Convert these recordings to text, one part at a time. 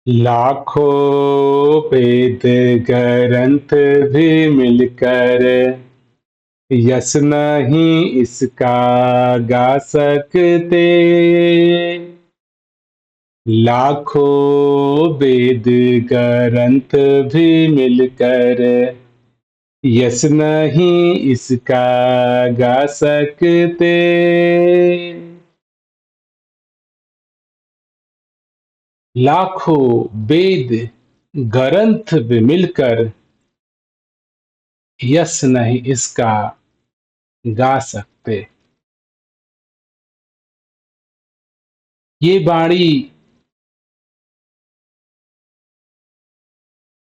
लाखों वेद ग्रंथ भी मिलकर यश नहीं इसका गा सकते। लाखों वेद ग्रंथ भी मिलकर यश नहीं इसका गा सकते। लाखों वेद ग्रंथ भी मिलकर यश नहीं इसका गा सकते। ये वाणी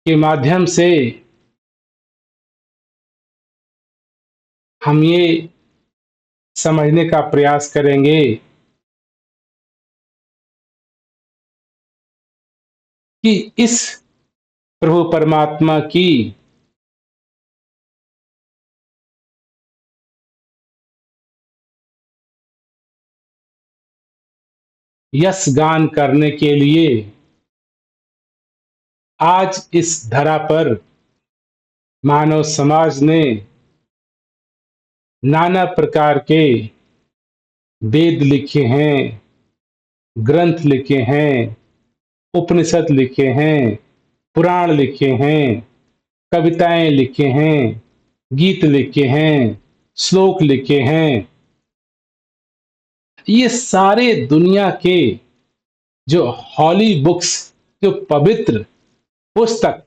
के माध्यम से हम ये समझने का प्रयास करेंगे कि इस प्रभु परमात्मा की यश गान करने के लिए आज इस धरा पर मानव समाज ने नाना प्रकार के वेद लिखे हैं, ग्रंथ लिखे हैं, उपनिषद लिखे हैं, पुराण लिखे हैं, कविताएं लिखे हैं, गीत लिखे हैं, श्लोक लिखे हैं। ये सारे दुनिया के जो हॉली बुक्स, जो पवित्र पुस्तक,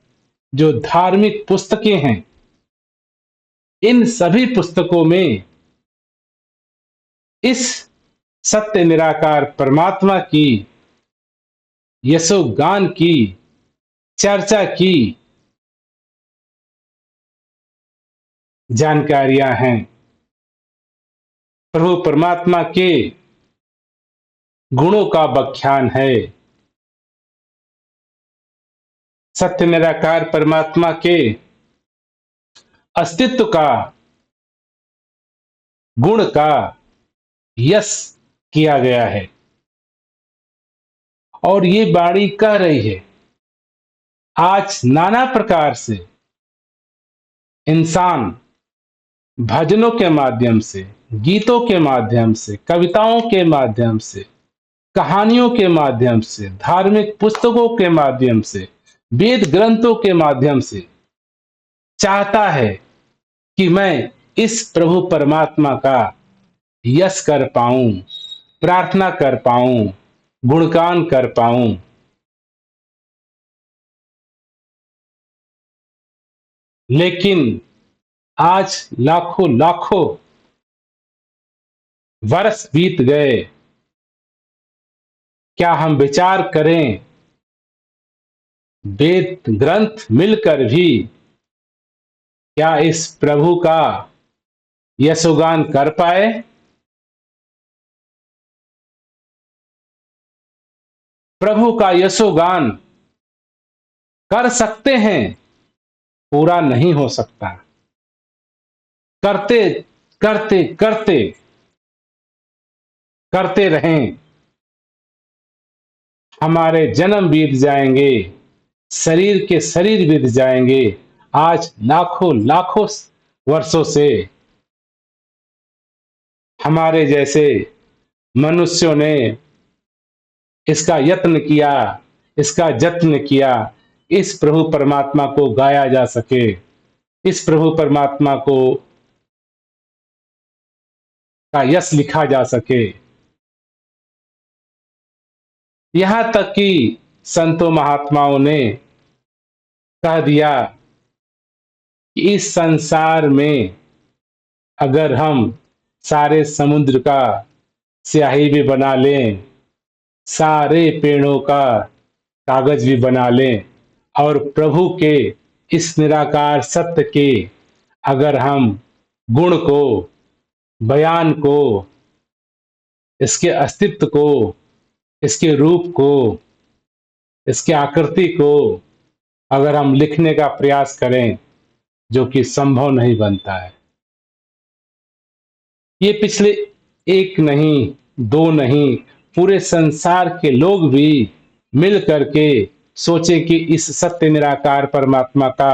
जो धार्मिक पुस्तकें हैं, इन सभी पुस्तकों में इस सत्य निराकार परमात्मा की यशोगान की चर्चा की जानकारियां हैं। प्रभु परमात्मा के गुणों का व्याख्यान है। सत्य निराकार परमात्मा के अस्तित्व का, गुण का यश किया गया है। और ये वाणी कह रही है, आज नाना प्रकार से इंसान भजनों के माध्यम से, गीतों के माध्यम से, कविताओं के माध्यम से, कहानियों के माध्यम से, धार्मिक पुस्तकों के माध्यम से, वेद ग्रंथों के माध्यम से चाहता है कि मैं इस प्रभु परमात्मा का यश कर पाऊं, प्रार्थना कर पाऊं, गुणगान कर पाऊं। लेकिन आज लाखों लाखों वर्ष बीत गए, क्या हम विचार करें, वेद ग्रंथ मिलकर भी क्या इस प्रभु का यशोगान कर पाए? प्रभु का यशोगान कर सकते हैं, पूरा नहीं हो सकता। करते करते करते करते रहें, हमारे जन्म बीत जाएंगे, शरीर के शरीर बीत जाएंगे। आज लाखों लाखों वर्षों से हमारे जैसे मनुष्यों ने इसका यत्न किया, इसका जत्न किया, इस प्रभु परमात्मा को गाया जा सके, इस प्रभु परमात्मा को का यश लिखा जा सके। यहां तक कि संतों महात्माओं ने कह दिया कि इस संसार में अगर हम सारे समुद्र का स्याही भी बना लें, सारे पेड़ों का कागज भी बना लें, और प्रभु के इस निराकार सत्य के अगर हम गुण को, बयान को, इसके अस्तित्व को, इसके रूप को, इसके आकृति को अगर हम लिखने का प्रयास करें, जो कि संभव नहीं बनता है। ये पिछले एक नहीं, दो नहीं, पूरे संसार के लोग भी मिल करके सोचे कि इस सत्य निराकार परमात्मा का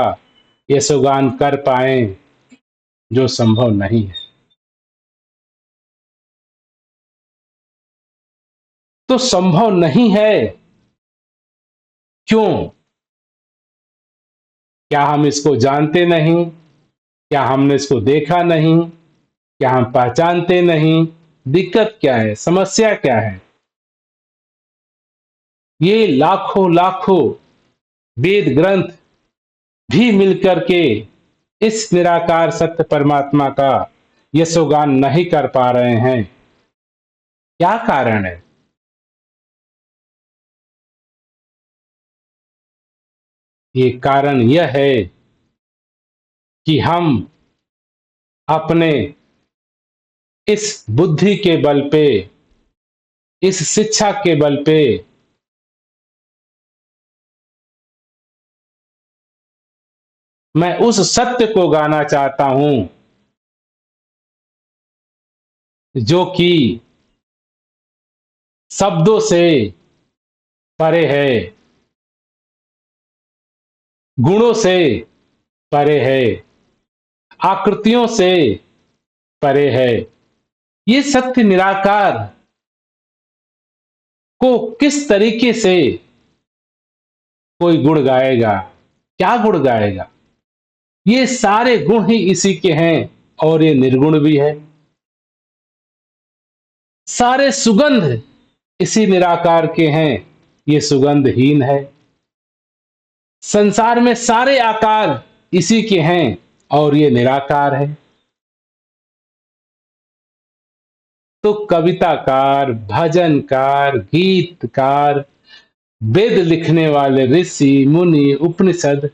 यशोगान कर पाए, जो संभव नहीं है। तो संभव नहीं है क्यों? क्या हम इसको जानते नहीं? क्या हमने इसको देखा नहीं? क्या हम पहचानते नहीं? दिक्कत क्या है? समस्या क्या है? ये लाखों लाखों वेद ग्रंथ भी मिलकर के इस निराकार सत्य परमात्मा का यशोगान नहीं कर पा रहे हैं। क्या कारण है? ये कारण यह है कि हम अपने इस बुद्धि के बल पे, इस शिक्षा के बल पे मैं उस सत्य को गाना चाहता हूं जो कि शब्दों से परे है, गुणों से परे है, आकृतियों से परे है। ये सत्य निराकार को किस तरीके से कोई गुण गाएगा? क्या गुण गाएगा? ये सारे गुण ही इसी के हैं और ये निर्गुण भी है। सारे सुगंध इसी निराकार के हैं, ये सुगंधहीन है। संसार में सारे आकार इसी के हैं और ये निराकार है। तो कविताकार, भजनकार, गीतकार, वेद लिखने वाले ऋषि मुनि, उपनिषद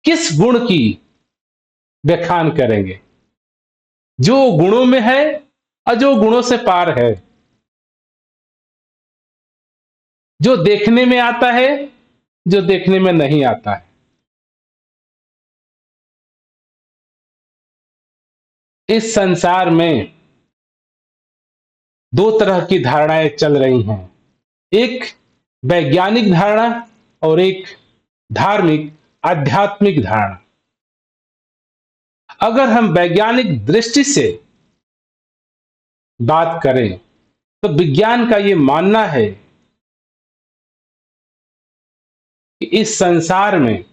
किस गुण की व्याख्यान करेंगे? जो गुणों में है और जो गुणों से पार है, जो देखने में आता है, जो देखने में नहीं आता है। इस संसार में दो तरह की धारणाएं चल रही हैं, एक वैज्ञानिक धारणा और एक धार्मिक आध्यात्मिक धारणा। अगर हम वैज्ञानिक दृष्टि से बात करें तो विज्ञान का यह मानना है कि इस संसार में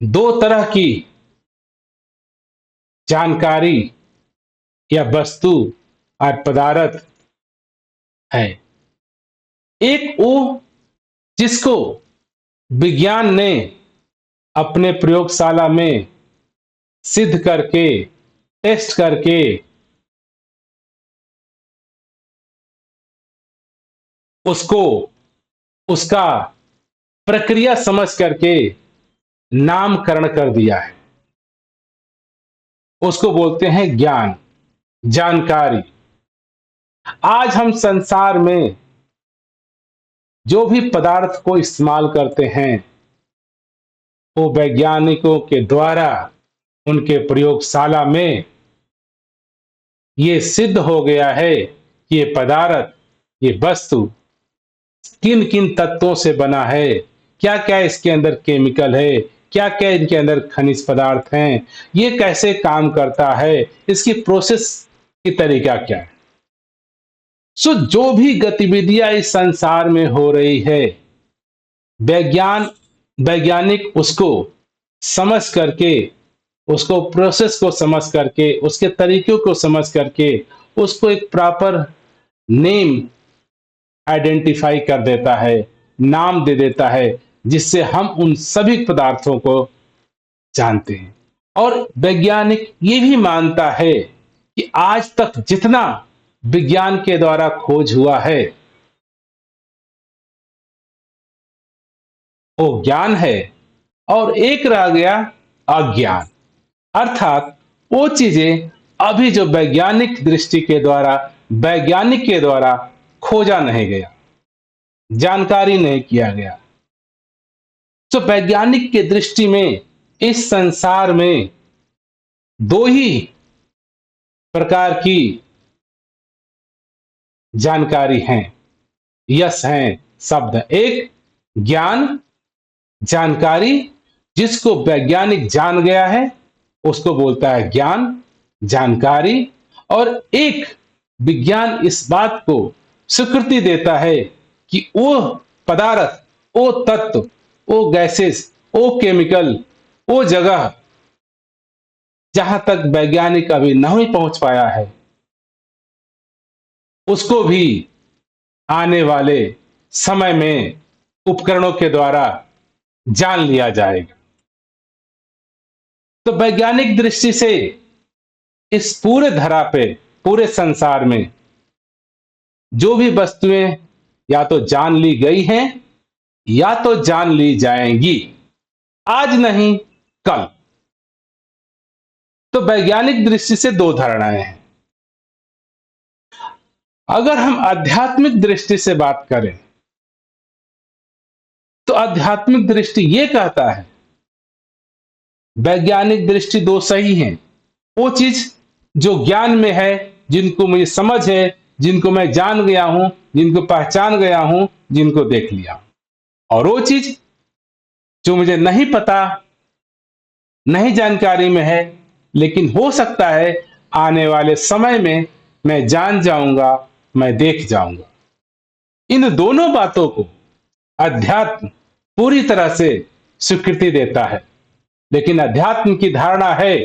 दो तरह की जानकारी या वस्तु और पदार्थ है। एक वो जिसको विज्ञान ने अपने प्रयोगशाला में सिद्ध करके, टेस्ट करके उसको उसका प्रक्रिया समझ करके नामकरण कर दिया है। उसको बोलते हैं ज्ञान, जानकारी। आज हम संसार में जो भी पदार्थ को इस्तेमाल करते हैं वो वैज्ञानिकों के द्वारा उनके प्रयोगशाला में ये सिद्ध हो गया है कि ये पदार्थ, ये वस्तु किन किन तत्वों से बना है, क्या क्या इसके अंदर केमिकल है, क्या क्या इनके अंदर खनिज पदार्थ हैं, ये कैसे काम करता है, इसकी प्रोसेस की तरीका क्या है। सो जो भी गतिविधियां इस संसार में हो रही है, वैज्ञानिक उसको समझ करके, उसको प्रोसेस को समझ करके, उसके तरीकों को समझ करके उसको एक प्रॉपर नेम आइडेंटिफाई कर देता है, नाम दे देता है, जिससे हम उन सभी पदार्थों को जानते हैं। और वैज्ञानिक ये भी मानता है कि आज तक जितना विज्ञान के द्वारा खोज हुआ है वो ज्ञान है, और एक रह गया अज्ञान। अर्थात वो चीजें अभी जो वैज्ञानिक दृष्टि के द्वारा, वैज्ञानिक के द्वारा खोजा नहीं गया, जानकारी नहीं किया गया। तो वैज्ञानिक के दृष्टि में इस संसार में दो ही प्रकार की जानकारी हैं। यस हैं शब्द। एक ज्ञान, जानकारी, जिसको वैज्ञानिक जान गया है उसको बोलता है ज्ञान, जानकारी। और एक विज्ञान इस बात को स्वीकृति देता है कि वो पदार्थ, वो तत्व, वो गैसेस, वो केमिकल, वो जगह जहां तक वैज्ञानिक अभी नहीं पहुंच पाया है उसको भी आने वाले समय में उपकरणों के द्वारा जान लिया जाएगा। तो वैज्ञानिक दृष्टि से इस पूरे धरा पे, पूरे संसार में जो भी वस्तुएं या तो जान ली गई हैं या तो जान ली जाएंगी, आज नहीं कल। तो वैज्ञानिक दृष्टि से दो धारणाएं हैं। अगर हम आध्यात्मिक दृष्टि से बात करें तो आध्यात्मिक दृष्टि यह कहता है, वैज्ञानिक दृष्टि दो सही है। वो चीज जो ज्ञान में है, जिनको मुझे समझ है, जिनको मैं जान गया हूं, जिनको पहचान गया हूं, जिनको देख लिया। और वो चीज जो मुझे नहीं पता, नहीं जानकारी में है, लेकिन हो सकता है आने वाले समय में मैं जान जाऊंगा, मैं देख जाऊंगा। इन दोनों बातों को अध्यात्म पूरी तरह से स्वीकृति देता है। लेकिन अध्यात्म की धारणा है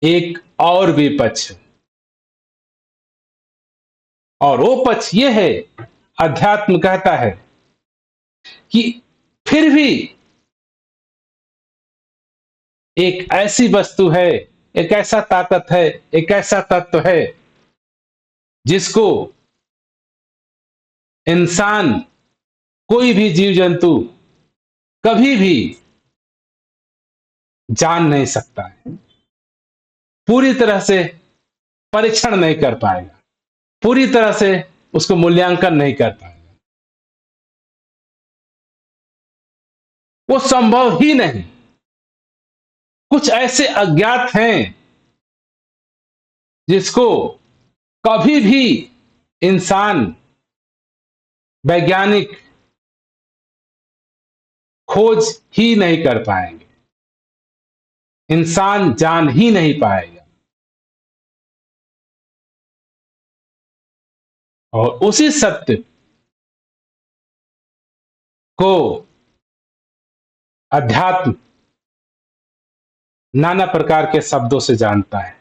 एक और भी पक्ष, और वो पक्ष ये है, अध्यात्म कहता है कि फिर भी एक ऐसी वस्तु है, एक ऐसा ताकत है, एक ऐसा तत्व है जिसको इंसान, कोई भी जीव जंतु कभी भी जान नहीं सकता है, पूरी तरह से परीक्षण नहीं कर पाएगा, पूरी तरह से उसको मूल्यांकन नहीं कर पाएगा। वो संभव ही नहीं। कुछ ऐसे अज्ञात हैं जिसको कभी भी इंसान, वैज्ञानिक खोज ही नहीं कर पाएंगे, इंसान जान ही नहीं पाएगा। और उसी सत्य को अध्यात्म नाना प्रकार के शब्दों से जानता है,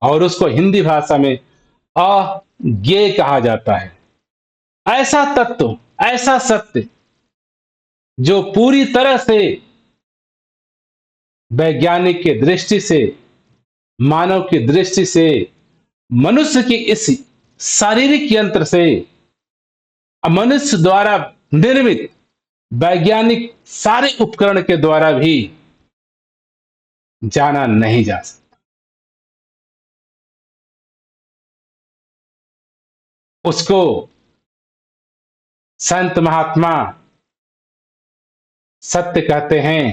और उसको हिंदी भाषा में अज्ञेय कहा जाता है। ऐसा तत्व, ऐसा सत्य जो पूरी तरह से वैज्ञानिक की दृष्टि से, मानव की दृष्टि से, मनुष्य के इस शारीरिक यंत्र से, मनुष्य द्वारा निर्मित वैज्ञानिक सारे उपकरण के द्वारा भी जाना नहीं जा सकता। उसको संत महात्मा सत्य कहते हैं,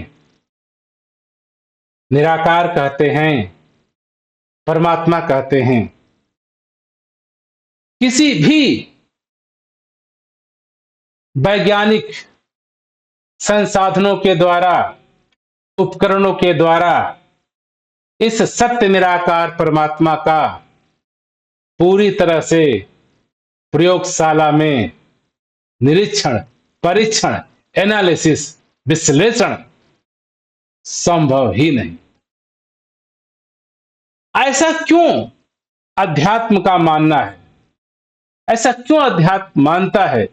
निराकार कहते हैं, परमात्मा कहते हैं। किसी भी वैज्ञानिक संसाधनों के द्वारा, उपकरणों के द्वारा इस सत्य निराकार परमात्मा का पूरी तरह से प्रयोगशाला में निरीक्षण, परीक्षण, एनालिसिस, विश्लेषण संभव ही नहीं। ऐसा क्यों अध्यात्म का मानना है? ऐसा क्यों अध्यात्म मानता है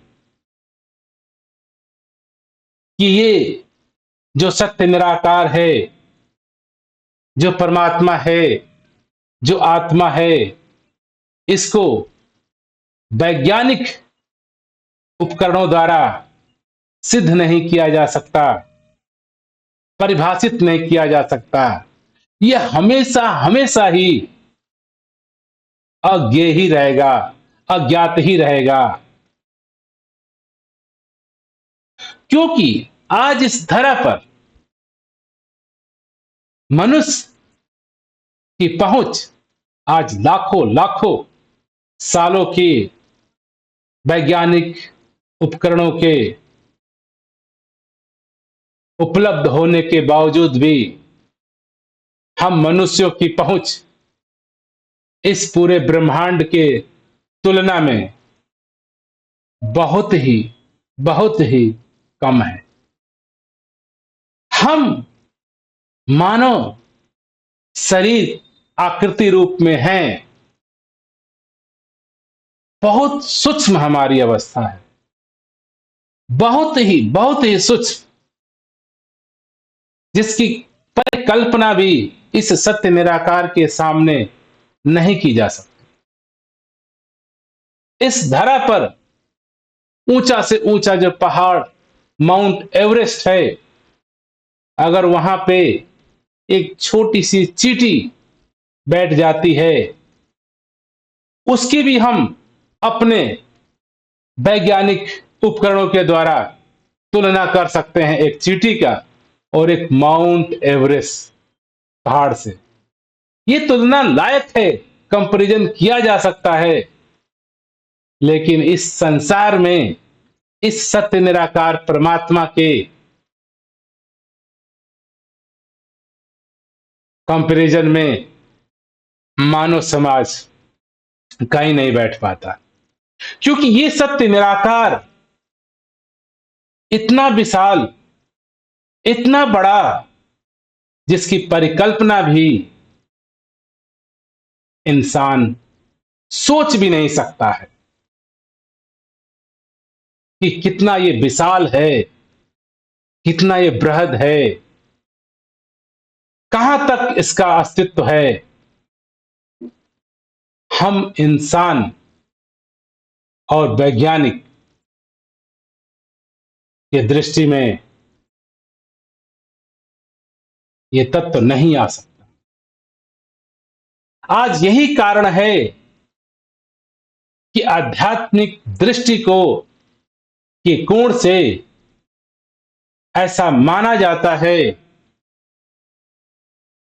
कि ये जो सत्य निराकार है, जो परमात्मा है, जो आत्मा है, इसको वैज्ञानिक उपकरणों द्वारा सिद्ध नहीं किया जा सकता, परिभाषित नहीं किया जा सकता। यह हमेशा हमेशा ही अज्ञेय ही रहेगा, अज्ञात ही रहेगा। क्योंकि आज इस धरा पर मनुष्य की पहुंच आज लाखों लाखों सालों की वैज्ञानिक उपकरणों के उपलब्ध होने के बावजूद भी हम मनुष्यों की पहुंच इस पूरे ब्रह्मांड के तुलना में बहुत ही बहुत ही कम है। हम मानव शरीर आकृति रूप में हैं, बहुत सूक्ष्म हमारी अवस्था है, बहुत ही सूक्ष्म, जिसकी परिकल्पना भी इस सत्य निराकार के सामने नहीं की जा सकती। इस धरा पर ऊंचा से ऊंचा जो पहाड़ माउंट एवरेस्ट है, अगर वहां पे एक छोटी सी चींटी बैठ जाती है, उसकी भी हम अपने वैज्ञानिक उपकरणों के द्वारा तुलना कर सकते हैं, एक चींटी का और एक माउंट एवरेस्ट पहाड़ से। ये तुलना लायक है, कंपैरिजन किया जा सकता है। लेकिन इस संसार में इस सत्य निराकार परमात्मा के कंपैरिजन में मानव समाज कहीं नहीं बैठ पाता, क्योंकि ये सत्य निराकार इतना विशाल, इतना बड़ा, जिसकी परिकल्पना भी इंसान सोच भी नहीं सकता है कि कितना ये विशाल है, कितना ये बृहद है, कहां तक इसका अस्तित्व है। हम इंसान और वैज्ञानिक की दृष्टि में ये तत्व नहीं आ सकता। आज यही कारण है कि आध्यात्मिक दृष्टि को के कोण से ऐसा माना जाता है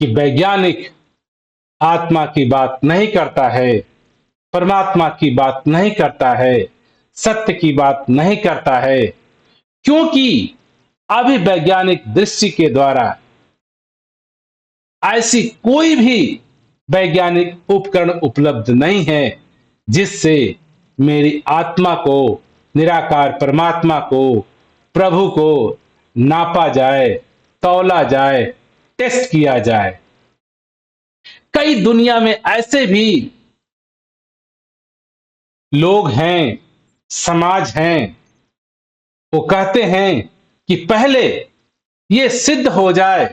कि वैज्ञानिक आत्मा की बात नहीं करता है, परमात्मा की बात नहीं करता है, सत्य की बात नहीं करता है, क्योंकि अभी वैज्ञानिक दृष्टि के द्वारा ऐसी कोई भी वैज्ञानिक उपकरण उपलब्ध नहीं है जिससे मेरी आत्मा को, निराकार परमात्मा को, प्रभु को नापा जाए, तौला जाए, टेस्ट किया जाए। कई दुनिया में ऐसे भी लोग हैं, समाज हैं, वो कहते हैं कि पहले ये सिद्ध हो जाए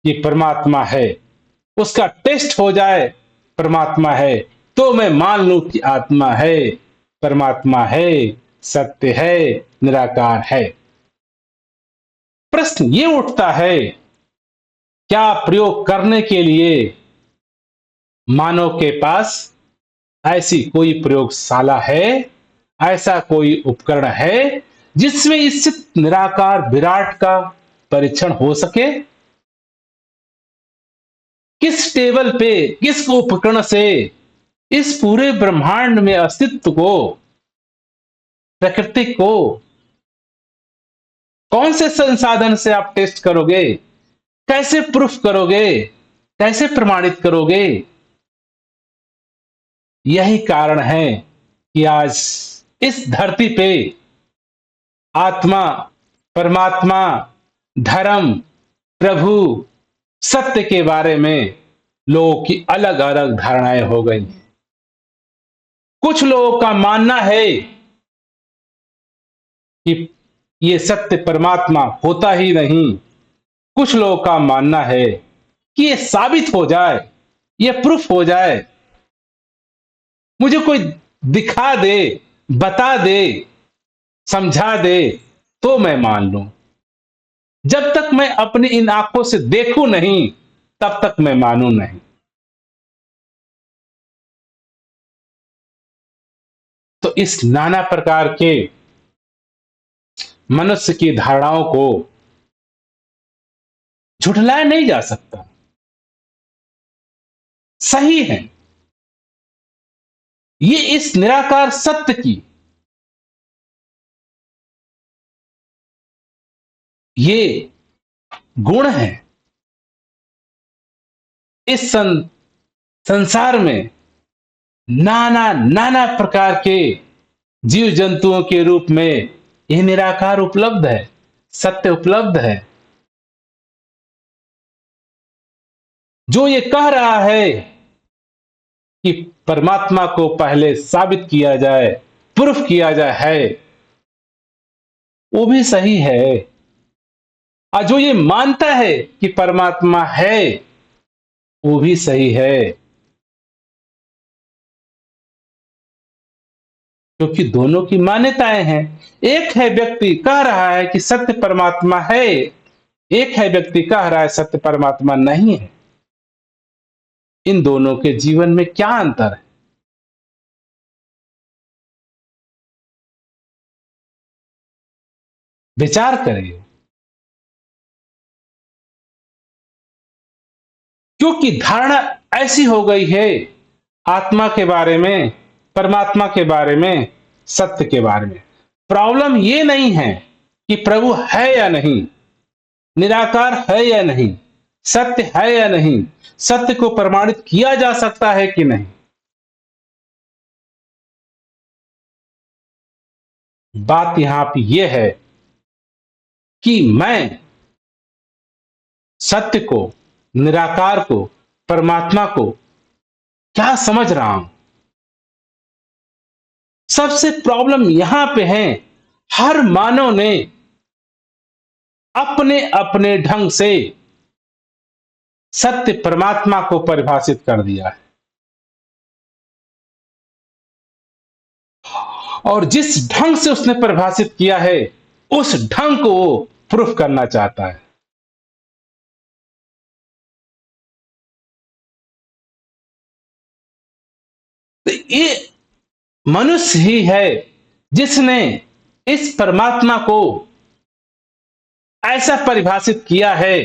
कि परमात्मा है, उसका टेस्ट हो जाए परमात्मा है, तो मैं मान लूं कि आत्मा है, परमात्मा है, सत्य है, निराकार है। प्रश्न ये उठता है, क्या प्रयोग करने के लिए मानव के पास ऐसी कोई प्रयोगशाला है, ऐसा कोई उपकरण है जिसमें इस निराकार विराट का परीक्षण हो सके? किस टेबल पे, किस उपकरण से इस पूरे ब्रह्मांड में अस्तित्व को, प्रकृति को, कौन से संसाधन से आप टेस्ट करोगे? कैसे प्रूफ करोगे? कैसे प्रमाणित करोगे? यही कारण है कि आज इस धरती पे आत्मा, परमात्मा, धर्म, प्रभु, सत्य के बारे में लोगों की अलग अलग धारणाएं हो गई हैं। कुछ लोगों का मानना है कि ये सत्य परमात्मा होता ही नहीं। कुछ लोगों का मानना है कि ये साबित हो जाए, ये प्रूफ हो जाए, मुझे कोई दिखा दे, बता दे, समझा दे, तो मैं मान लूं। जब तक मैं अपनी इन आंखों से देखूं नहीं, तब तक मैं मानूं नहीं। तो इस नाना प्रकार के मनुष्य की धारणाओं को झुठलाया नहीं जा सकता। सही है, ये इस निराकार सत्य की ये गुण है। इस संसार में नाना नाना प्रकार के जीव जंतुओं के रूप में यह निराकार उपलब्ध है, सत्य उपलब्ध है। जो ये कह रहा है कि परमात्मा को पहले साबित किया जाए, प्रूफ किया जाए है, वो भी सही है। और जो ये मानता है कि परमात्मा है, वो भी सही है। क्योंकि दोनों की मान्यताएं हैं। एक है व्यक्ति कह रहा है कि सत्य परमात्मा है, एक है व्यक्ति कह रहा है सत्य परमात्मा नहीं है। इन दोनों के जीवन में क्या अंतर है? विचार करिए। क्योंकि धारणा ऐसी हो गई है आत्मा के बारे में, परमात्मा के बारे में, सत्य के बारे में। प्रॉब्लम ये नहीं है कि प्रभु है या नहीं, निराकार है या नहीं, सत्य है या नहीं, सत्य को प्रमाणित किया जा सकता है कि नहीं। बात यहां पर यह है कि मैं सत्य को, निराकार को, परमात्मा को क्या समझ रहा हूं। सबसे प्रॉब्लम यहां पे है, हर मानव ने अपने अपने ढंग से सत्य परमात्मा को परिभाषित कर दिया है, और जिस ढंग से उसने परिभाषित किया है उस ढंग को वो प्रूफ करना चाहता है। तो ये मनुष्य ही है जिसने इस परमात्मा को ऐसा परिभाषित किया है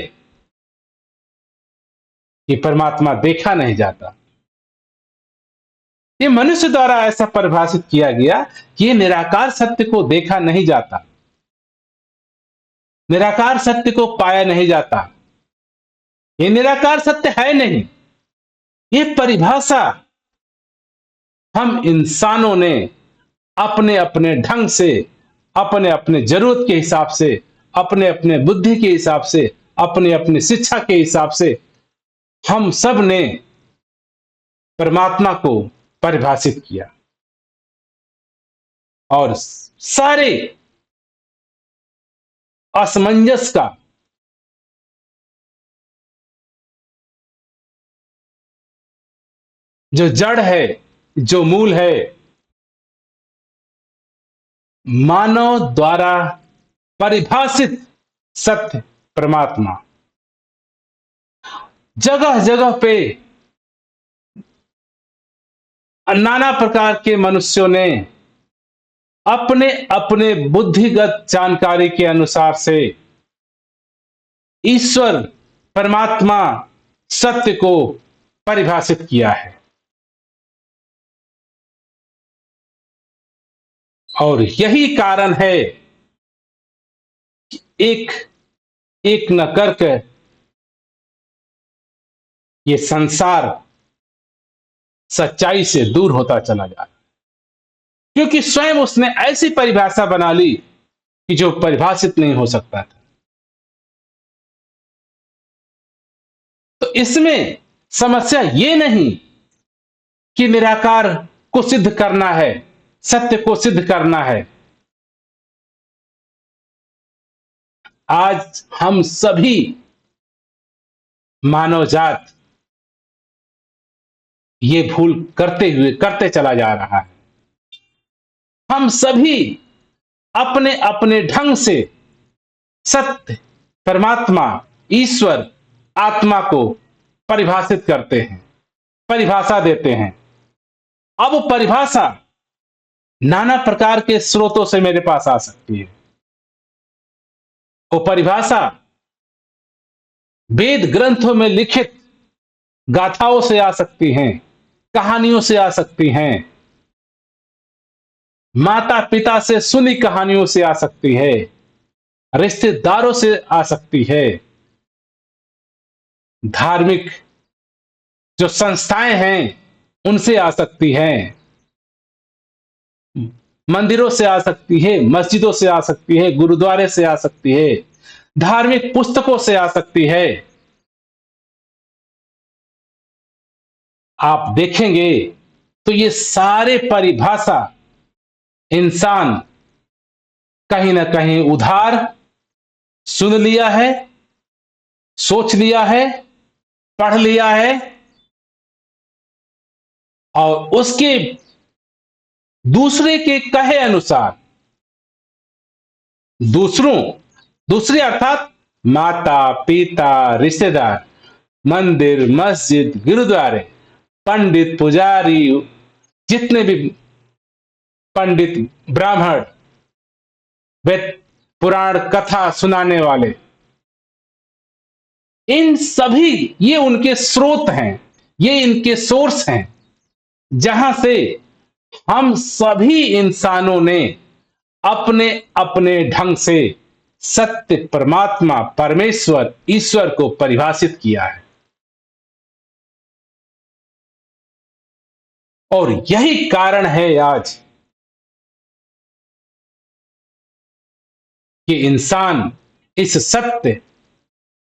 कि परमात्मा देखा नहीं जाता। ये मनुष्य द्वारा ऐसा परिभाषित किया गया कि ये निराकार सत्य को देखा नहीं जाता, निराकार सत्य को पाया नहीं जाता, ये निराकार सत्य है नहीं। ये परिभाषा हम इंसानों ने अपने अपने ढंग से, अपने अपने जरूरत के हिसाब से, अपने अपने बुद्धि के हिसाब से, अपने अपने शिक्षा के हिसाब से हम सब ने परमात्मा को परिभाषित किया। और सारे असमंजस का जो जड़ है, जो मूल है, मानव द्वारा परिभाषित सत्य परमात्मा। जगह जगह पे नाना प्रकार के मनुष्यों ने अपने अपने बुद्धिगत जानकारी के अनुसार से ईश्वर, परमात्मा, सत्य को परिभाषित किया है। और यही कारण है कि एक एक न करके ये संसार सच्चाई से दूर होता चला जा रहा है। क्योंकि स्वयं उसने ऐसी परिभाषा बना ली कि जो परिभाषित नहीं हो सकता था। तो इसमें समस्या ये नहीं कि निराकार को सिद्ध करना है, सत्य को सिद्ध करना है। आज हम सभी मानव जात ये भूल करते चला जा रहा है। हम सभी अपने अपने ढंग से सत्य, परमात्मा, ईश्वर, आत्मा को परिभाषित करते हैं, परिभाषा देते हैं। अब वो परिभाषा नाना प्रकार के स्रोतों से मेरे पास आ सकती है। वो परिभाषा वेद ग्रंथों में लिखित गाथाओं से आ सकती हैं, कहानियों से आ सकती हैं, माता पिता से सुनी कहानियों से आ सकती है, रिश्तेदारों से आ सकती है, धार्मिक जो संस्थाएं हैं उनसे आ सकती हैं, मंदिरों से आ सकती है, मस्जिदों से आ सकती है, गुरुद्वारे से आ सकती है, धार्मिक पुस्तकों से आ सकती है। आप देखेंगे तो ये सारे परिभाषा इंसान कहीं ना कहीं उधार सुन लिया है, सोच लिया है, पढ़ लिया है और उसके दूसरे के कहे अनुसार दूसरों दूसरे अर्थात माता पिता, रिश्तेदार, मंदिर, मस्जिद, गुरुद्वारे, पंडित, पुजारी, जितने भी पंडित, ब्राह्मण, वेद पुराण कथा सुनाने वाले, इन सभी ये उनके स्रोत हैं, ये इनके सोर्स हैं, जहां से हम सभी इंसानों ने अपने अपने ढंग से सत्य, परमात्मा, परमेश्वर, ईश्वर को परिभाषित किया है। और यही कारण है आज कि इंसान इस सत्य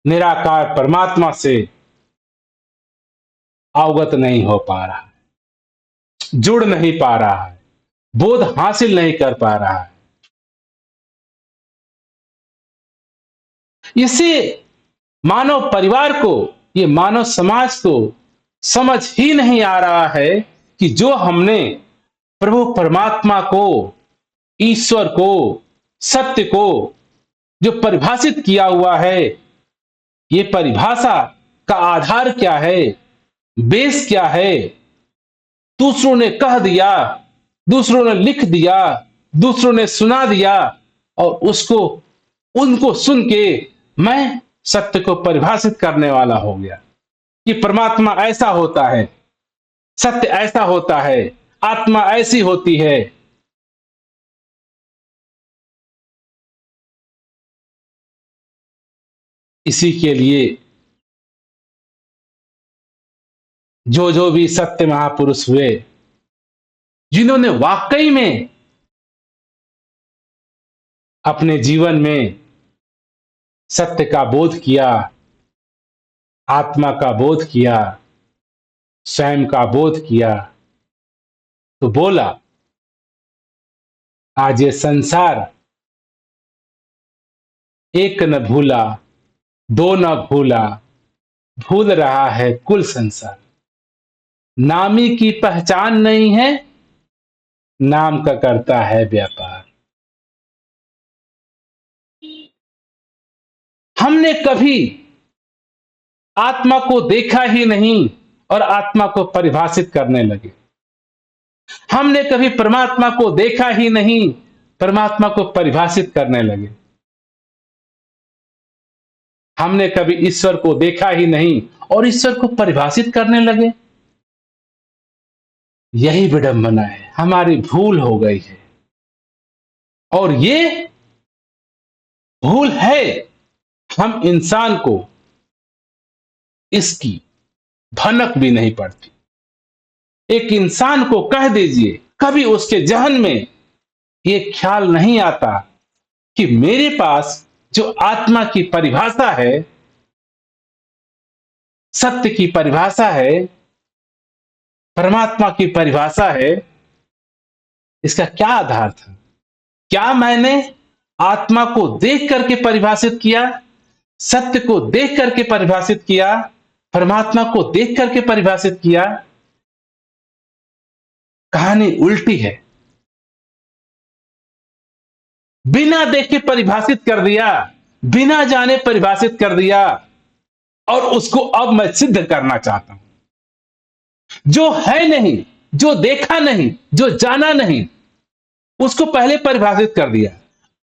निराकार परमात्मा से अवगत नहीं हो पा रहा, जुड़ नहीं पा रहा है, बोध हासिल नहीं कर पा रहा है। इसे मानव परिवार को, ये मानव समाज को समझ ही नहीं आ रहा है कि जो हमने प्रभु परमात्मा को, ईश्वर को, सत्य को जो परिभाषित किया हुआ है, ये परिभाषा का आधार क्या है, बेस क्या है, दूसरों ने कह दिया, दूसरों ने लिख दिया, दूसरों ने सुना दिया और उसको उनको सुन के मैं सत्य को परिभाषित करने वाला हो गया कि परमात्मा ऐसा होता है, सत्य ऐसा होता है, आत्मा ऐसी होती है। इसी के लिए जो जो भी सत्य महापुरुष हुए, जिन्होंने वाकई में अपने जीवन में सत्य का बोध किया, आत्मा का बोध किया, स्वयं का बोध किया, तो बोला आज ये संसार एक न भूला, दो न भूला, भूल रहा है कुल संसार। नामी की पहचान नहीं है, नाम का करता है व्यापार। हमने कभी आत्मा को देखा ही नहीं और आत्मा को परिभाषित करने लगे। हमने कभी परमात्मा को देखा ही नहीं, परमात्मा को परिभाषित करने लगे। हमने कभी ईश्वर को देखा ही नहीं और ईश्वर को परिभाषित करने लगे। यही विडंबना है, हमारी भूल हो गई है। और ये भूल है, हम इंसान को इसकी भनक भी नहीं पड़ती। एक इंसान को कह दीजिए, कभी उसके जहन में ये ख्याल नहीं आता कि मेरे पास जो आत्मा की परिभाषा है, सत्य की परिभाषा है, परमात्मा की परिभाषा है, इसका क्या आधार था। क्या मैंने आत्मा को देख करके परिभाषित किया, सत्य को देख करके परिभाषित किया, परमात्मा को देख करके परिभाषित किया? कहानी उल्टी है। बिना देखे परिभाषित कर दिया, बिना जाने परिभाषित कर दिया और उसको अब मैं सिद्ध करना चाहता हूं। जो है नहीं, जो देखा नहीं, जो जाना नहीं, उसको पहले परिभाषित कर दिया,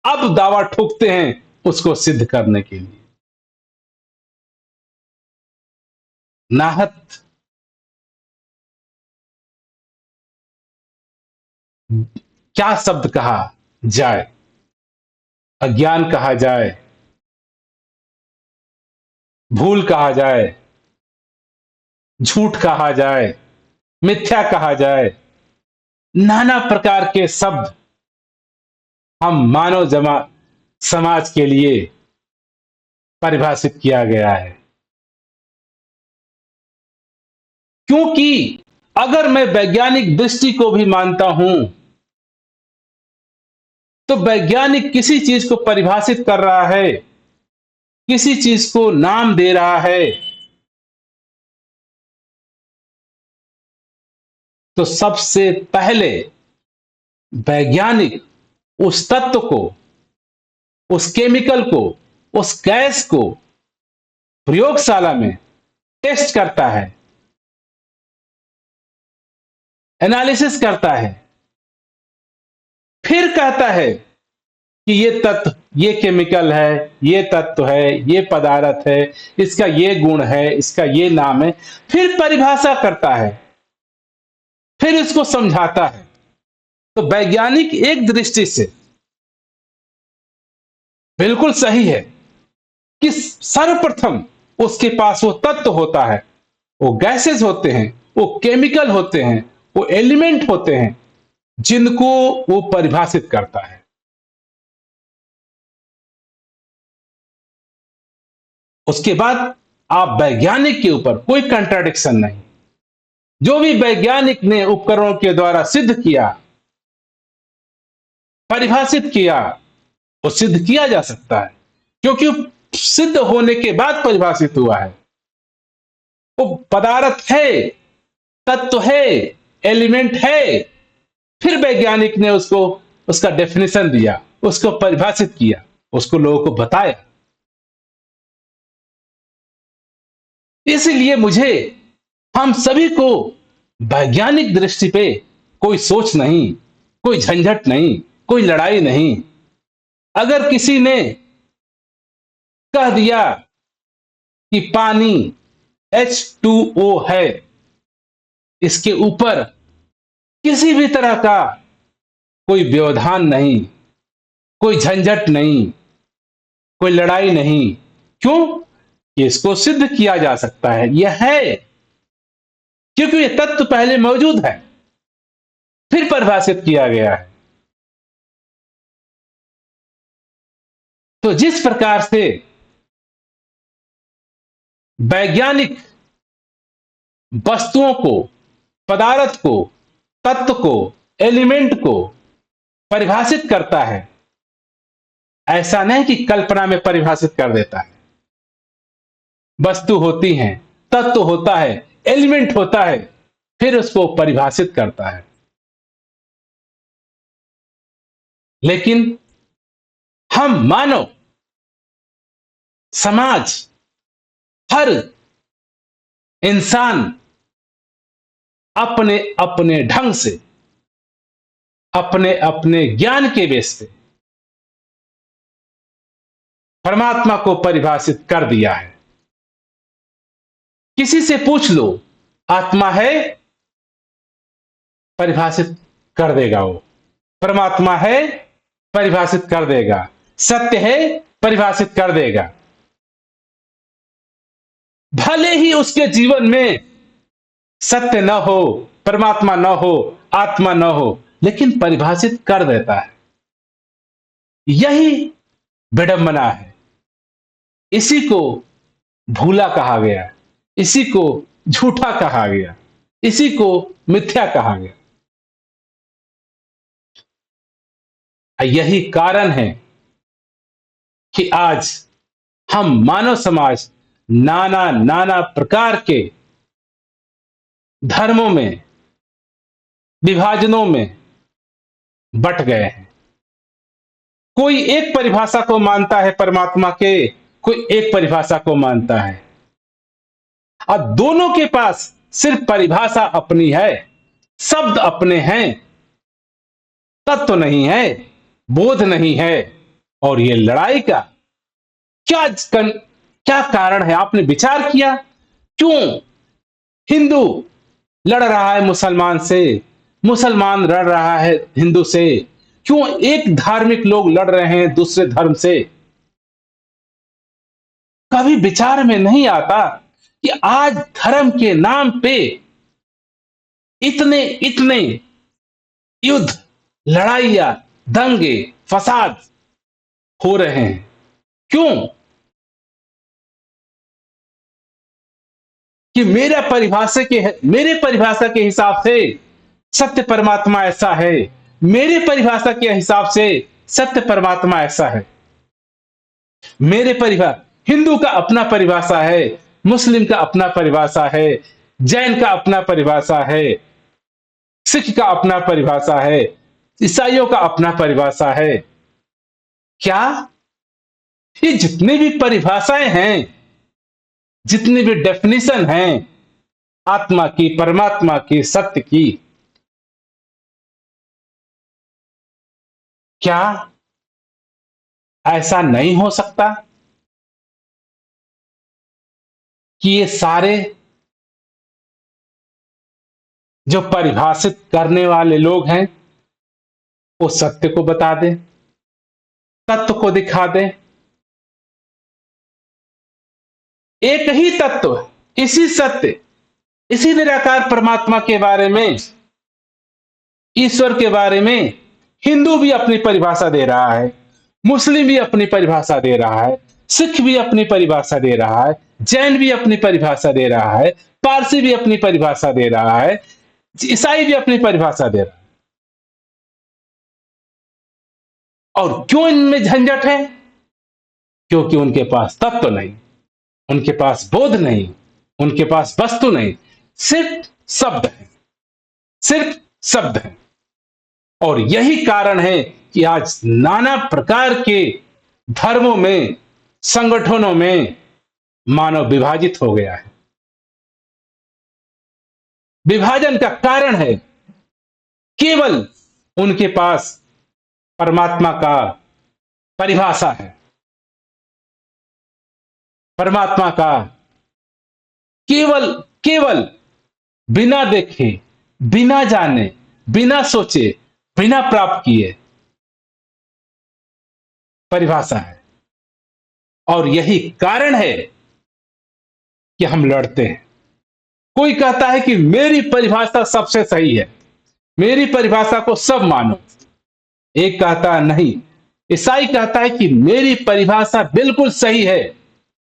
अब दावा ठोकते हैं उसको सिद्ध करने के लिए। नाहत क्या शब्द कहा जाए? अज्ञान कहा जाए, भूल कहा जाए, झूठ कहा जाए, मिथ्या कहा जाए, नाना प्रकार के शब्द हम मानव समाज के लिए परिभाषित किया गया है। क्योंकि अगर मैं वैज्ञानिक दृष्टि को भी मानता हूं, तो वैज्ञानिक किसी चीज को परिभाषित कर रहा है, किसी चीज को नाम दे रहा है, तो सबसे पहले वैज्ञानिक उस तत्व को, उस केमिकल को, उस गैस को प्रयोगशाला में टेस्ट करता है, एनालिसिस करता है, फिर कहता है कि ये तत्व, ये केमिकल है, ये तत्व है, ये पदार्थ है, इसका ये गुण है, इसका ये नाम है, फिर परिभाषा करता है, फिर इसको समझाता है। तो वैज्ञानिक एक दृष्टि से बिल्कुल सही है कि सर्वप्रथम उसके पास वो तत्व होता है, वो गैसेस होते हैं, वो केमिकल होते हैं, वो एलिमेंट होते हैं, जिनको वो परिभाषित करता है। उसके बाद आप वैज्ञानिक के ऊपर कोई कंट्राडिक्शन नहीं। जो भी वैज्ञानिक ने उपकरणों के द्वारा सिद्ध किया, परिभाषित किया, वो सिद्ध किया जा सकता है, क्योंकि वो सिद्ध होने के बाद परिभाषित हुआ है। वो पदार्थ है, तत्व है, एलिमेंट है, फिर वैज्ञानिक ने उसको, उसका डेफिनेशन दिया, उसको परिभाषित किया, उसको लोगों को बताया। इसलिए मुझे, हम सभी को वैज्ञानिक दृष्टि पे कोई सोच नहीं, कोई झंझट नहीं, कोई लड़ाई नहीं। अगर किसी ने कह दिया कि पानी H2O है, इसके ऊपर किसी भी तरह का कोई व्यवधान नहीं, कोई झंझट नहीं, कोई लड़ाई नहीं। क्यों? इसको सिद्ध किया जा सकता है, यह है, क्योंकि यह तत्व पहले मौजूद है, फिर परिभाषित किया गया है। तो जिस प्रकार से वैज्ञानिक वस्तुओं को, पदार्थ को, तत्व को, एलिमेंट को परिभाषित करता है, ऐसा नहीं कि कल्पना में परिभाषित कर देता है। वस्तु होती है, तत्व होता है, एलिमेंट होता है, फिर उसको परिभाषित करता है। लेकिन हम मानव समाज, हर इंसान अपने अपने ढंग से, अपने अपने ज्ञान के बेस पे परमात्मा को परिभाषित कर दिया है। किसी से पूछ लो, आत्मा है, परिभाषित कर देगा वो। परमात्मा है, परिभाषित कर देगा। सत्य है, परिभाषित कर देगा। भले ही उसके जीवन में सत्य न हो, परमात्मा न हो, आत्मा न हो, लेकिन परिभाषित कर देता है। यही विडंबना है। इसी को भूला कहा गया, इसी को झूठा कहा गया, इसी को मिथ्या कहा गया। यही कारण है कि आज हम मानव समाज नाना नाना प्रकार के धर्मों में, विभाजनों में बट गए हैं। कोई एक परिभाषा को मानता है परमात्मा के, कोई एक परिभाषा को मानता है। अब दोनों के पास सिर्फ परिभाषा अपनी है, शब्द अपने हैं, तत्व नहीं है, बोध नहीं है। और ये लड़ाई का क्या कारण है? आपने विचार किया? क्यों हिंदू लड़ रहा है मुसलमान से, मुसलमान लड़ रहा है हिंदू से, क्यों एक धार्मिक लोग लड़ रहे हैं दूसरे धर्म से? कभी विचार में नहीं आता कि आज धर्म के नाम पे इतने इतने युद्ध, लड़ाइयां, दंगे, फसाद हो रहे हैं। क्यों? कि मेरे परिभाषा के हिसाब से सत्य परमात्मा ऐसा है। मेरे परिभाषा के हिसाब से सत्य परमात्मा ऐसा है। मेरे परिभाषा, हिंदू का अपना परिभाषा है, मुस्लिम का अपना परिभाषा है, जैन का अपना परिभाषा है, सिख का अपना परिभाषा है, ईसाइयों का अपना परिभाषा है। क्या ये जितनी भी परिभाषाएं हैं, जितनी भी डेफिनेशन हैं आत्मा की, परमात्मा की, सत्य की, क्या ऐसा नहीं हो सकता कि ये सारे जो परिभाषित करने वाले लोग हैं वो सत्य को बता दें, तत्व को दिखा दें? एक ही तत्व, इसी सत्य, इसी निराकार परमात्मा के बारे में, ईश्वर के बारे में हिंदू भी अपनी परिभाषा दे रहा है, मुस्लिम भी अपनी परिभाषा दे रहा है, सिख भी अपनी परिभाषा दे रहा है, जैन भी अपनी परिभाषा दे रहा है, पारसी भी अपनी परिभाषा दे रहा है, ईसाई भी अपनी परिभाषा दे रहा है। और क्यों इनमें झंझट है? क्योंकि उनके पास तत्व नहीं, उनके पास बोध नहीं, उनके पास वस्तु नहीं, सिर्फ शब्द है, सिर्फ शब्द है। और यही कारण है कि आज नाना प्रकार के धर्मों में, संगठनों में मानव विभाजित हो गया है। विभाजन का कारण है केवल उनके पास परमात्मा का परिभाषा है, परमात्मा का केवल केवल बिना देखे, बिना जाने, बिना सोचे, बिना प्राप्त किए परिभाषा है। और यही कारण है कि हम लड़ते हैं। कोई कहता है कि मेरी परिभाषा सबसे सही है, मेरी परिभाषा को सब मानो। एक कहता है नहीं, ईसाई कहता है कि मेरी परिभाषा बिल्कुल सही है,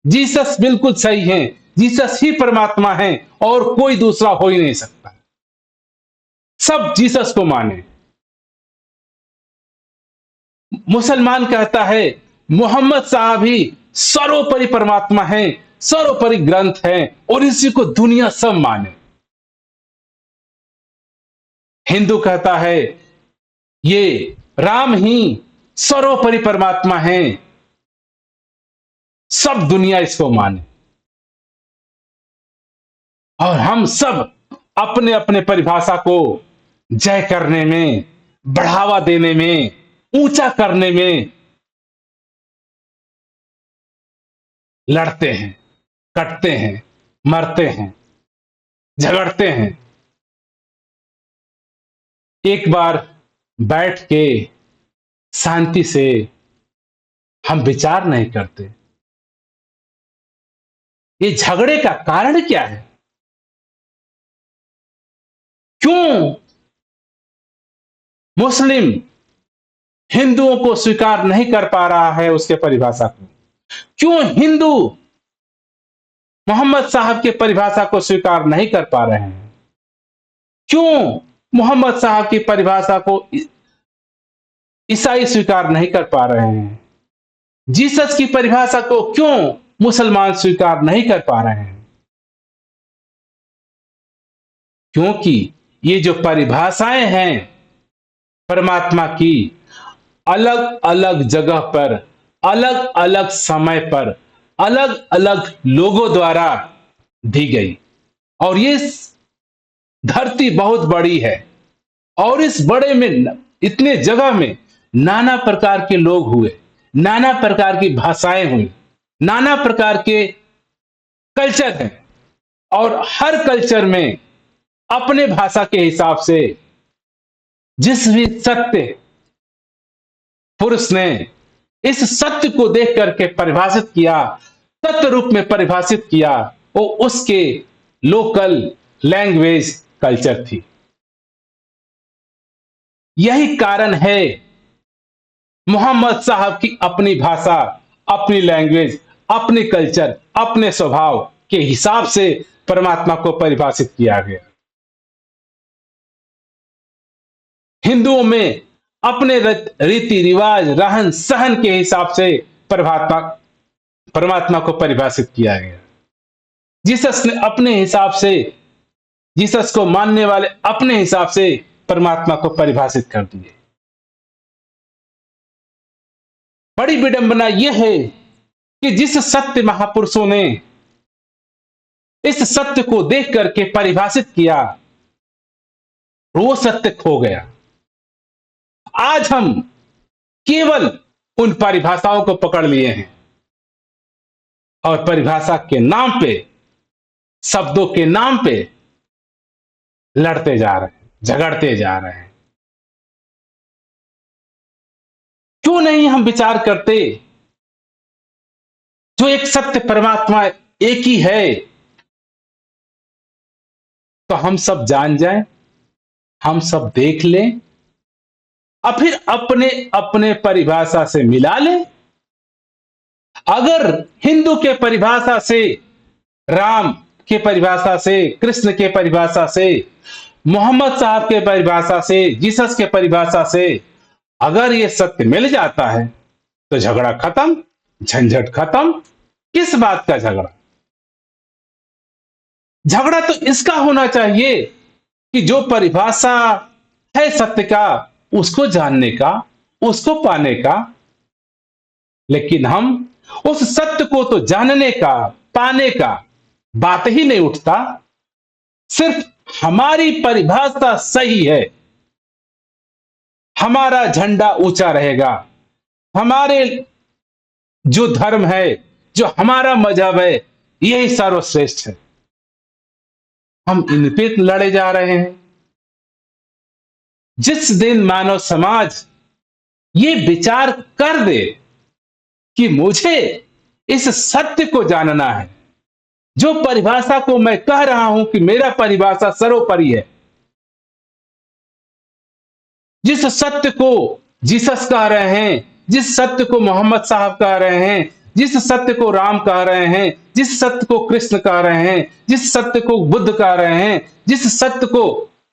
जीसस बिल्कुल सही है, जीसस ही परमात्मा है और कोई दूसरा हो ही नहीं सकता। सब जीसस को माने। मुसलमान कहता है मोहम्मद साहब ही सर्वोपरि परमात्मा है, सर्वोपरि ग्रंथ है और इसी को दुनिया सब माने। हिंदू कहता है ये राम ही सर्वोपरि परमात्मा है, सब दुनिया इसको माने। और हम सब अपने अपने परिभाषा को जय करने में, बढ़ावा देने में, ऊंचा करने में लड़ते हैं, कटते हैं, मरते हैं, झगड़ते हैं। एक बार बैठ के शांति से हम विचार नहीं करते, ये झगड़े का कारण क्या है? क्यों मुस्लिम हिंदुओं को स्वीकार नहीं कर पा रहा है उसके परिभाषा को? क्यों हिंदू मोहम्मद साहब के परिभाषा को स्वीकार नहीं कर पा रहे हैं? क्यों मोहम्मद साहब की परिभाषा को ईसाई स्वीकार नहीं कर पा रहे हैं? जीसस की परिभाषा को क्यों मुसलमान स्वीकार नहीं कर पा रहे हैं? क्योंकि ये जो परिभाषाएं हैं परमात्मा की, अलग अलग जगह पर, अलग अलग समय पर, अलग अलग लोगों द्वारा दी गई। और ये धरती बहुत बड़ी है और इस बड़े में, इतने जगह में नाना प्रकार के लोग हुए, नाना प्रकार की भाषाएं हुई, नाना प्रकार के कल्चर हैं और हर कल्चर में अपने भाषा के हिसाब से जिस भी सत्य, पुरुष ने इस सत्य को देख करके परिभाषित किया, तत्व रूप में परिभाषित किया, वो उसके लोकल लैंग्वेज कल्चर थी। यही कारण है मोहम्मद साहब की अपनी भाषा, अपनी लैंग्वेज, अपनी कल्चर, अपने स्वभाव के हिसाब से परमात्मा को परिभाषित किया गया। हिंदुओं में अपने रीति रिवाज, रहन सहन के हिसाब से परमात्मा परमात्मा को परिभाषित किया गया। जीसस ने अपने हिसाब से, जीसस को मानने वाले अपने हिसाब से परमात्मा को परिभाषित कर दिए। बड़ी विडंबना यह है कि जिस सत्य महापुरुषों ने इस सत्य को देख करके परिभाषित किया, वो सत्य खो गया। आज हम केवल उन परिभाषाओं को पकड़ लिए हैं और परिभाषा के नाम पे, शब्दों के नाम पे लड़ते जा रहे हैं, झगड़ते जा रहे हैं। क्यों नहीं हम विचार करते, जो एक सत्य परमात्मा एक ही है, तो हम सब जान जाएं, हम सब देख लें और फिर अपने अपने परिभाषा से मिला लें। अगर हिंदू के परिभाषा से, राम के परिभाषा से, कृष्ण के परिभाषा से, मोहम्मद साहब के परिभाषा से, जीसस के परिभाषा से अगर ये सत्य मिल जाता है तो झगड़ा खत्म, झंझट खत्म। किस बात का झगड़ा? झगड़ा तो इसका होना चाहिए कि जो परिभाषा है सत्य का, उसको जानने का, उसको पाने का। लेकिन हम उस सत्य को तो जानने का, पाने का बात ही नहीं उठता। सिर्फ हमारी परिभाषा सही है, हमारा झंडा ऊंचा रहेगा, हमारे जो धर्म है, जो हमारा मजहब है, यही सर्वश्रेष्ठ है। हम इन पे लड़े जा रहे हैं। जिस दिन मानव समाज ये विचार कर दे कि मुझे इस सत्य को जानना है, जो परिभाषा को मैं कह रहा हूं कि मेरा परिभाषा सर्वोपरि है, जिस सत्य को जीसस कह रहे हैं, जिस सत्य को मोहम्मद साहब कह रहे हैं, जिस सत्य को राम कह रहे हैं, जिस सत्य को कृष्ण कह रहे हैं, जिस सत्य को बुद्ध कह रहे हैं, जिस सत्य को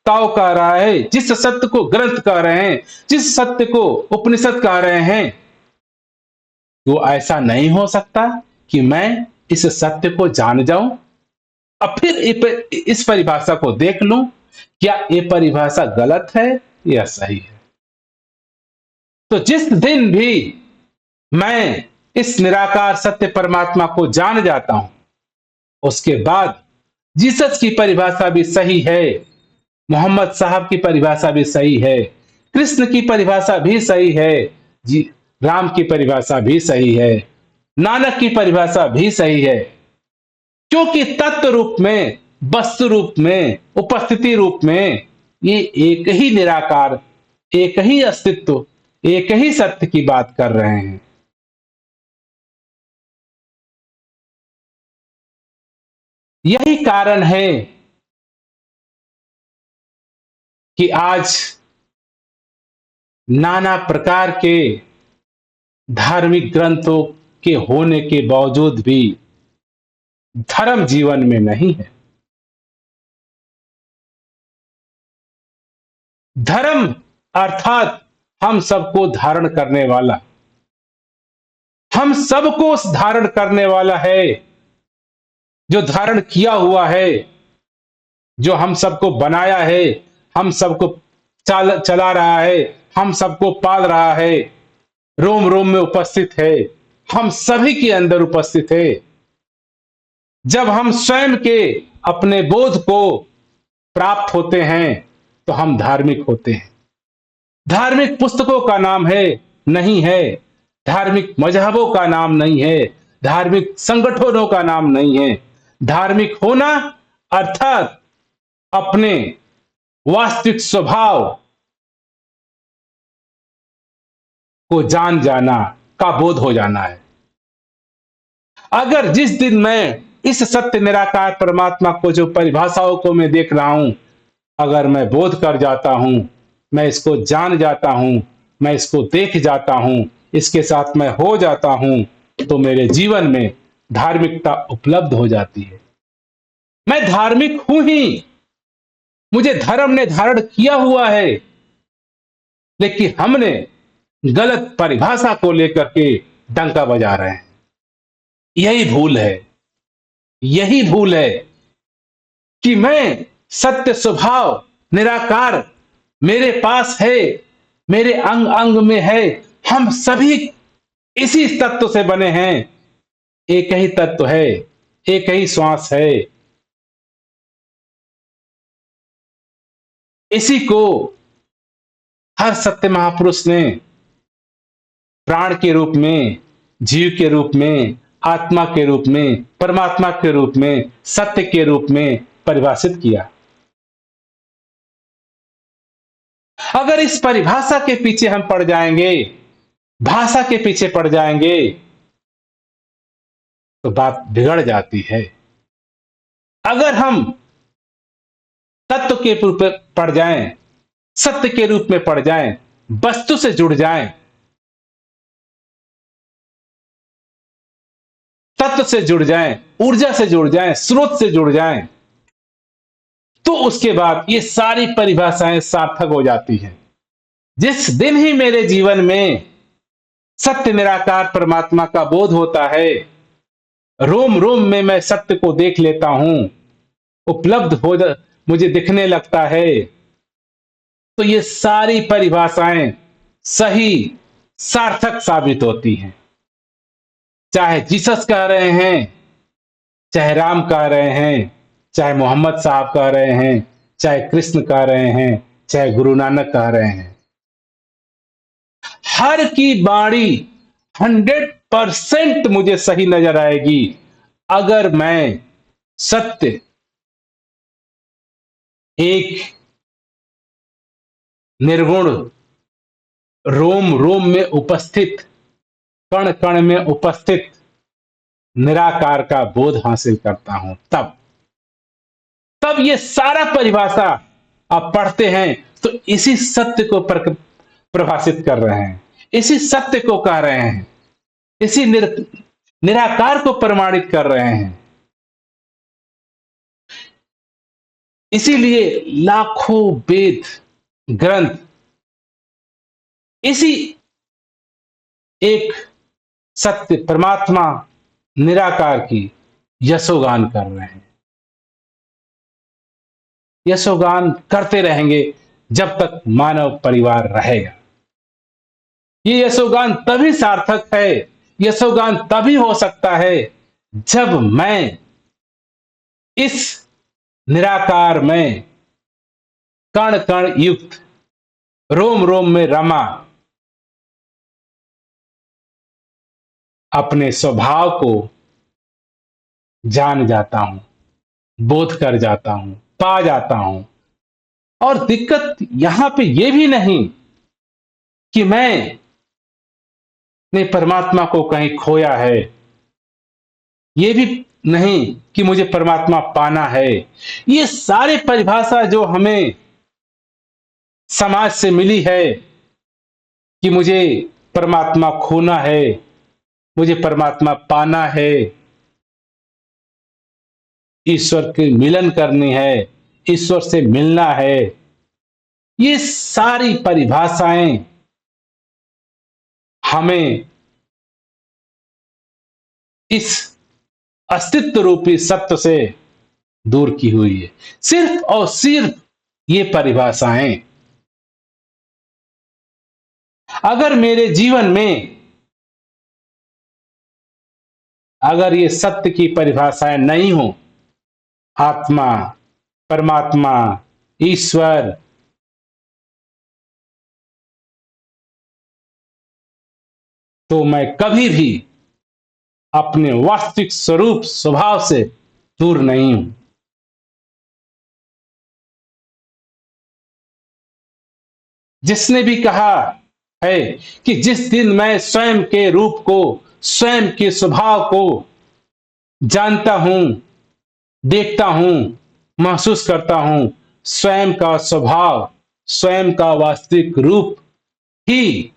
ताओ कह रहा है, जिस सत्य को ग्रंथ कह रहे हैं, जिस सत्य को उपनिषद कह रहे हैं, तो ऐसा नहीं हो सकता कि मैं इस सत्य को जान जाऊं अब फिर इस परिभाषा को देख लूं, क्या ये परिभाषा गलत है या सही है। तो जिस दिन भी मैं इस निराकार सत्य परमात्मा को जान जाता हूं, उसके बाद जीसस की परिभाषा भी सही है, मोहम्मद साहब की परिभाषा भी सही है, कृष्ण की परिभाषा भी सही है, जी राम की परिभाषा भी सही है, नानक की परिभाषा भी सही है। क्योंकि तत्व रूप में, वस्तु रूप में, उपस्थिति रूप में ये एक ही निराकार, एक ही अस्तित्व, एक ही सत्य की बात कर रहे हैं। यही कारण है कि आज नाना प्रकार के धार्मिक ग्रंथों के होने के बावजूद भी धर्म जीवन में नहीं है। धर्म अर्थात हम सबको धारण करने वाला, हम सबको धारण करने वाला है, जो धारण किया हुआ है, जो हम सबको बनाया है, हम सबको चला रहा है, हम सबको पाल रहा है, रोम रोम में उपस्थित है, हम सभी के अंदर उपस्थित है। जब हम स्वयं के अपने बोध को प्राप्त होते हैं तो हम धार्मिक होते हैं। धार्मिक पुस्तकों का नाम है, नहीं है, धार्मिक मजहबों का नाम नहीं है, धार्मिक संगठनों का नाम नहीं है। धार्मिक होना अर्थात अपने वास्तविक स्वभाव को जान जाना का बोध हो जाना है। अगर जिस दिन मैं इस सत्य निराकार परमात्मा को, जो परिभाषाओं को मैं देख रहा हूं, अगर मैं बोध कर जाता हूं, मैं इसको जान जाता हूं, मैं इसको देख जाता हूं, इसके साथ मैं हो जाता हूं, तो मेरे जीवन में धार्मिकता उपलब्ध हो जाती है। मैं धार्मिक हूं ही, मुझे धर्म ने धारण किया हुआ है, लेकिन हमने गलत परिभाषा को लेकर के डंका बजा रहे हैं। यही भूल है, यही भूल है कि मैं सत्य स्वभाव निराकार मेरे पास है, मेरे अंग अंग में है। हम सभी इसी तत्व से बने हैं। एक ही तत्व है, एक ही श्वास है। इसी को हर सत्य महापुरुष ने प्राण के रूप में, जीव के रूप में, आत्मा के रूप में, परमात्मा के रूप में, सत्य के रूप में परिभाषित किया। अगर इस परिभाषा के पीछे हम पड़ जाएंगे, भाषा के पीछे पड़ जाएंगे, तो बात बिगड़ जाती है। अगर हम तत्व के रूप में पड़ जाएं, सत्य के रूप में पड़ जाएं, वस्तु से जुड़ जाएं, तत्व से जुड़ जाएं, ऊर्जा से जुड़ जाएं, स्रोत से जुड़ जाएं, तो उसके बाद ये सारी परिभाषाएं सार्थक हो जाती हैं। जिस दिन ही मेरे जीवन में सत्य निराकार परमात्मा का बोध होता है, रोम रोम में मैं सत्य को देख लेता हूं, उपलब्ध हो मुझे दिखने लगता है, तो ये सारी परिभाषाएं सही, सार्थक साबित होती हैं। चाहे जीसस कह रहे हैं, चाहे राम कह रहे हैं, चाहे मोहम्मद साहब कह रहे हैं, चाहे कृष्ण कह रहे हैं, चाहे गुरु नानक कह रहे हैं, हर की बाणी 100% मुझे सही नजर आएगी, अगर मैं सत्य एक निर्गुण, रोम रोम में उपस्थित, कण कण में उपस्थित निराकार का बोध हासिल करता हूं। तब तब ये सारा परिभाषा आप पढ़ते हैं तो इसी सत्य को प्रभाषित कर रहे हैं, इसी सत्य को कह रहे हैं, इसी निराकार को प्रमाणित कर रहे हैं। इसीलिए लाखों वेद ग्रंथ इसी एक सत्य परमात्मा निराकार की यशोगान कर रहे हैं, यशोगान करते रहेंगे जब तक मानव परिवार रहेगा। ये यशोगान तभी सार्थक है, यशोगान तभी हो सकता है जब मैं इस निराकार में कण कण युक्त, रोम रोम में रमा अपने स्वभाव को जान जाता हूं, बोध कर जाता हूं, पा जाता हूं। और दिक्कत यहां पे यह भी नहीं कि मैंने परमात्मा को कहीं खोया है, यह भी नहीं कि मुझे परमात्मा पाना है। ये सारे परिभाषा जो हमें समाज से मिली है कि मुझे परमात्मा खोना है, मुझे परमात्मा पाना है, ईश्वर की मिलन करनी है, ईश्वर से मिलना है, ये सारी परिभाषाएं हमें इस अस्तित्व रूपी सत्य से दूर की हुई है। सिर्फ और सिर्फ ये परिभाषाएं अगर मेरे जीवन में, अगर ये सत्य की परिभाषाएं नहीं हो, आत्मा, परमात्मा, ईश्वर, तो मैं कभी भी अपने वास्तविक स्वरूप स्वभाव से दूर नहीं हूं। जिसने भी कहा है कि जिस दिन मैं स्वयं के रूप को, स्वयं के स्वभाव को जानता हूं, देखता हूं, महसूस करता हूं, स्वयं का स्वभाव, स्वयं का वास्तविक रूप ही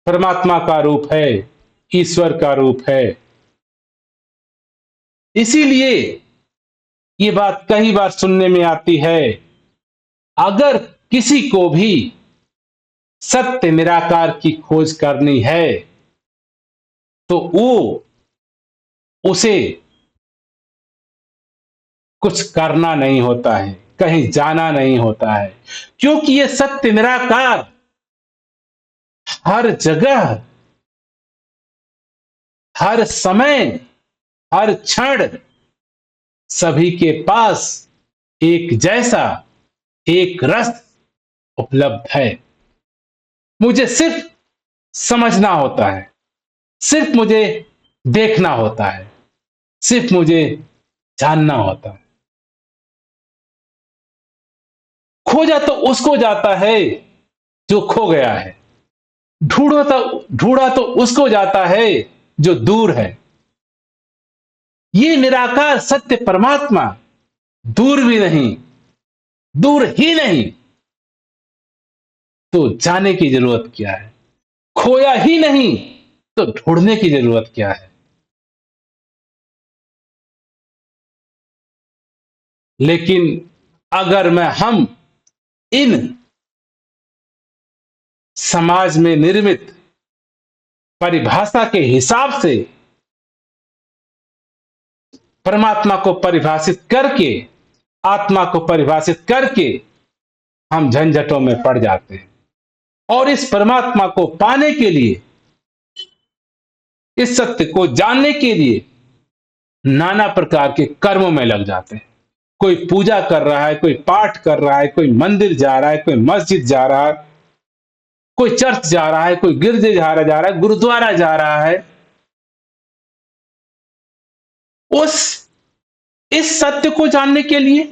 परमात्मा का रूप है, ईश्वर का रूप है। इसीलिए ये बात कई बार सुनने में आती है, अगर किसी को भी सत्य निराकार की खोज करनी है तो वो उसे कुछ करना नहीं होता है, कहीं जाना नहीं होता है, क्योंकि ये सत्य निराकार हर जगह, हर समय, हर क्षण सभी के पास एक जैसा, एक रस उपलब्ध है। मुझे सिर्फ समझना होता है, सिर्फ मुझे देखना होता है, सिर्फ मुझे जानना होता है। खोजा तो उसको जाता है जो खो गया है, ढूंढा तो उसको जाता है जो दूर है। ये निराकार सत्य परमात्मा दूर भी नहीं, दूर ही नहीं, तो जाने की जरूरत क्या है? खोया ही नहीं तो ढूंढने की जरूरत क्या है? लेकिन अगर हम इन समाज में निर्मित परिभाषा के हिसाब से परमात्मा को परिभाषित करके, आत्मा को परिभाषित करके हम झंझटों में पड़ जाते हैं और इस परमात्मा को पाने के लिए, इस सत्य को जानने के लिए नाना प्रकार के कर्मों में लग जाते हैं। कोई पूजा कर रहा है, कोई पाठ कर रहा है, कोई मंदिर जा रहा है, कोई मस्जिद जा रहा है, कोई चर्च जा रहा है, कोई गिरजे जा रहा है, गुरुद्वारा जा रहा है। उस इस सत्य को जानने के लिए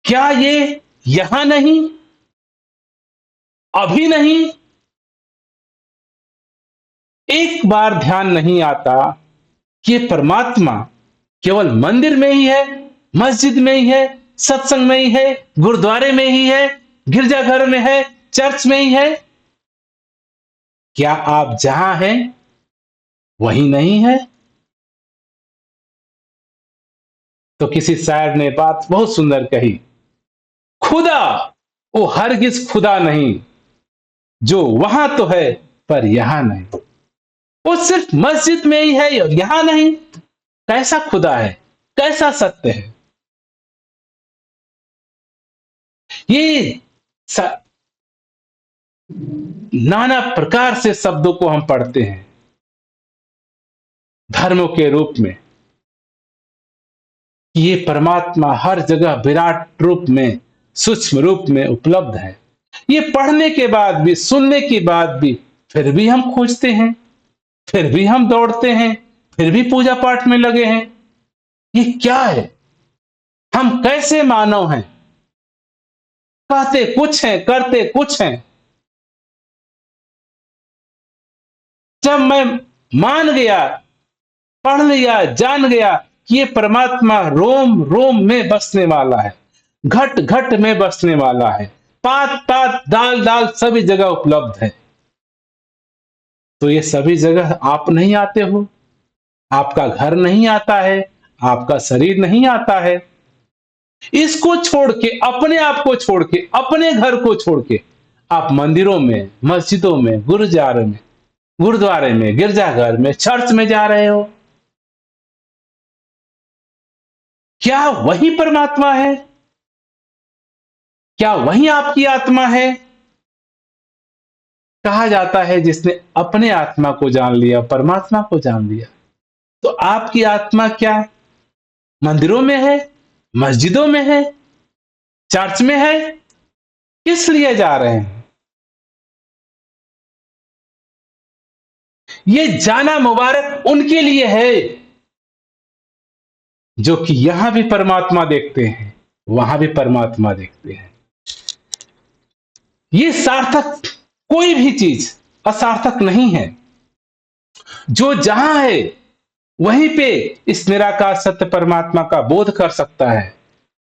क्या ये यहां नहीं, अभी नहीं? एक बार ध्यान नहीं आता कि परमात्मा केवल मंदिर में ही है, मस्जिद में ही है, सत्संग में ही है, गुरुद्वारे में ही है, गिरजाघर में है, चर्च में ही है। क्या आप जहां हैं वही नहीं है? तो किसी शायर ने बात बहुत सुंदर कही, खुदा वो हरगिज खुदा नहीं, जो वहां तो है पर यहां नहीं। वो सिर्फ मस्जिद में ही है और यहां नहीं। कैसा खुदा है, कैसा सत्य है? ये स- नाना प्रकार से शब्दों को हम पढ़ते हैं धर्मों के रूप में, कि ये परमात्मा हर जगह विराट रूप में, सूक्ष्म रूप में उपलब्ध है। ये पढ़ने के बाद भी, सुनने के बाद भी फिर भी हम खोजते हैं, फिर भी हम दौड़ते हैं, फिर भी पूजा पाठ में लगे हैं। ये क्या है? हम कैसे मानव हैं? कहते कुछ हैं, करते कुछ हैं। जब मैं मान गया, पढ़ लिया, जान गया कि ये परमात्मा रोम रोम में बसने वाला है, घट घट में बसने वाला है, पात पात, दाल दाल सभी जगह उपलब्ध है, तो ये सभी जगह आप नहीं आते हो, आपका घर नहीं आता है, आपका शरीर नहीं आता है। इसको छोड़ के, अपने आप को छोड़ के, अपने घर को छोड़ के आप मंदिरों में, मस्जिदों में, गुरुद्वारे में, गिरजाघर में, चर्च में जा रहे हो। क्या वही परमात्मा है? क्या वही आपकी आत्मा है? कहा जाता है जिसने अपने आत्मा को जान लिया, परमात्मा को जान लिया। तो आपकी आत्मा क्या मंदिरों में है, मस्जिदों में है, चर्च में है? किस लिए जा रहे हैं? ये जाना मुबारक उनके लिए है जो कि यहां भी परमात्मा देखते हैं, वहां भी परमात्मा देखते हैं। ये सार्थक कोई भी चीज असार्थक नहीं है। जो जहां है वहीं पे इस निराकार सत्य परमात्मा का बोध कर सकता है,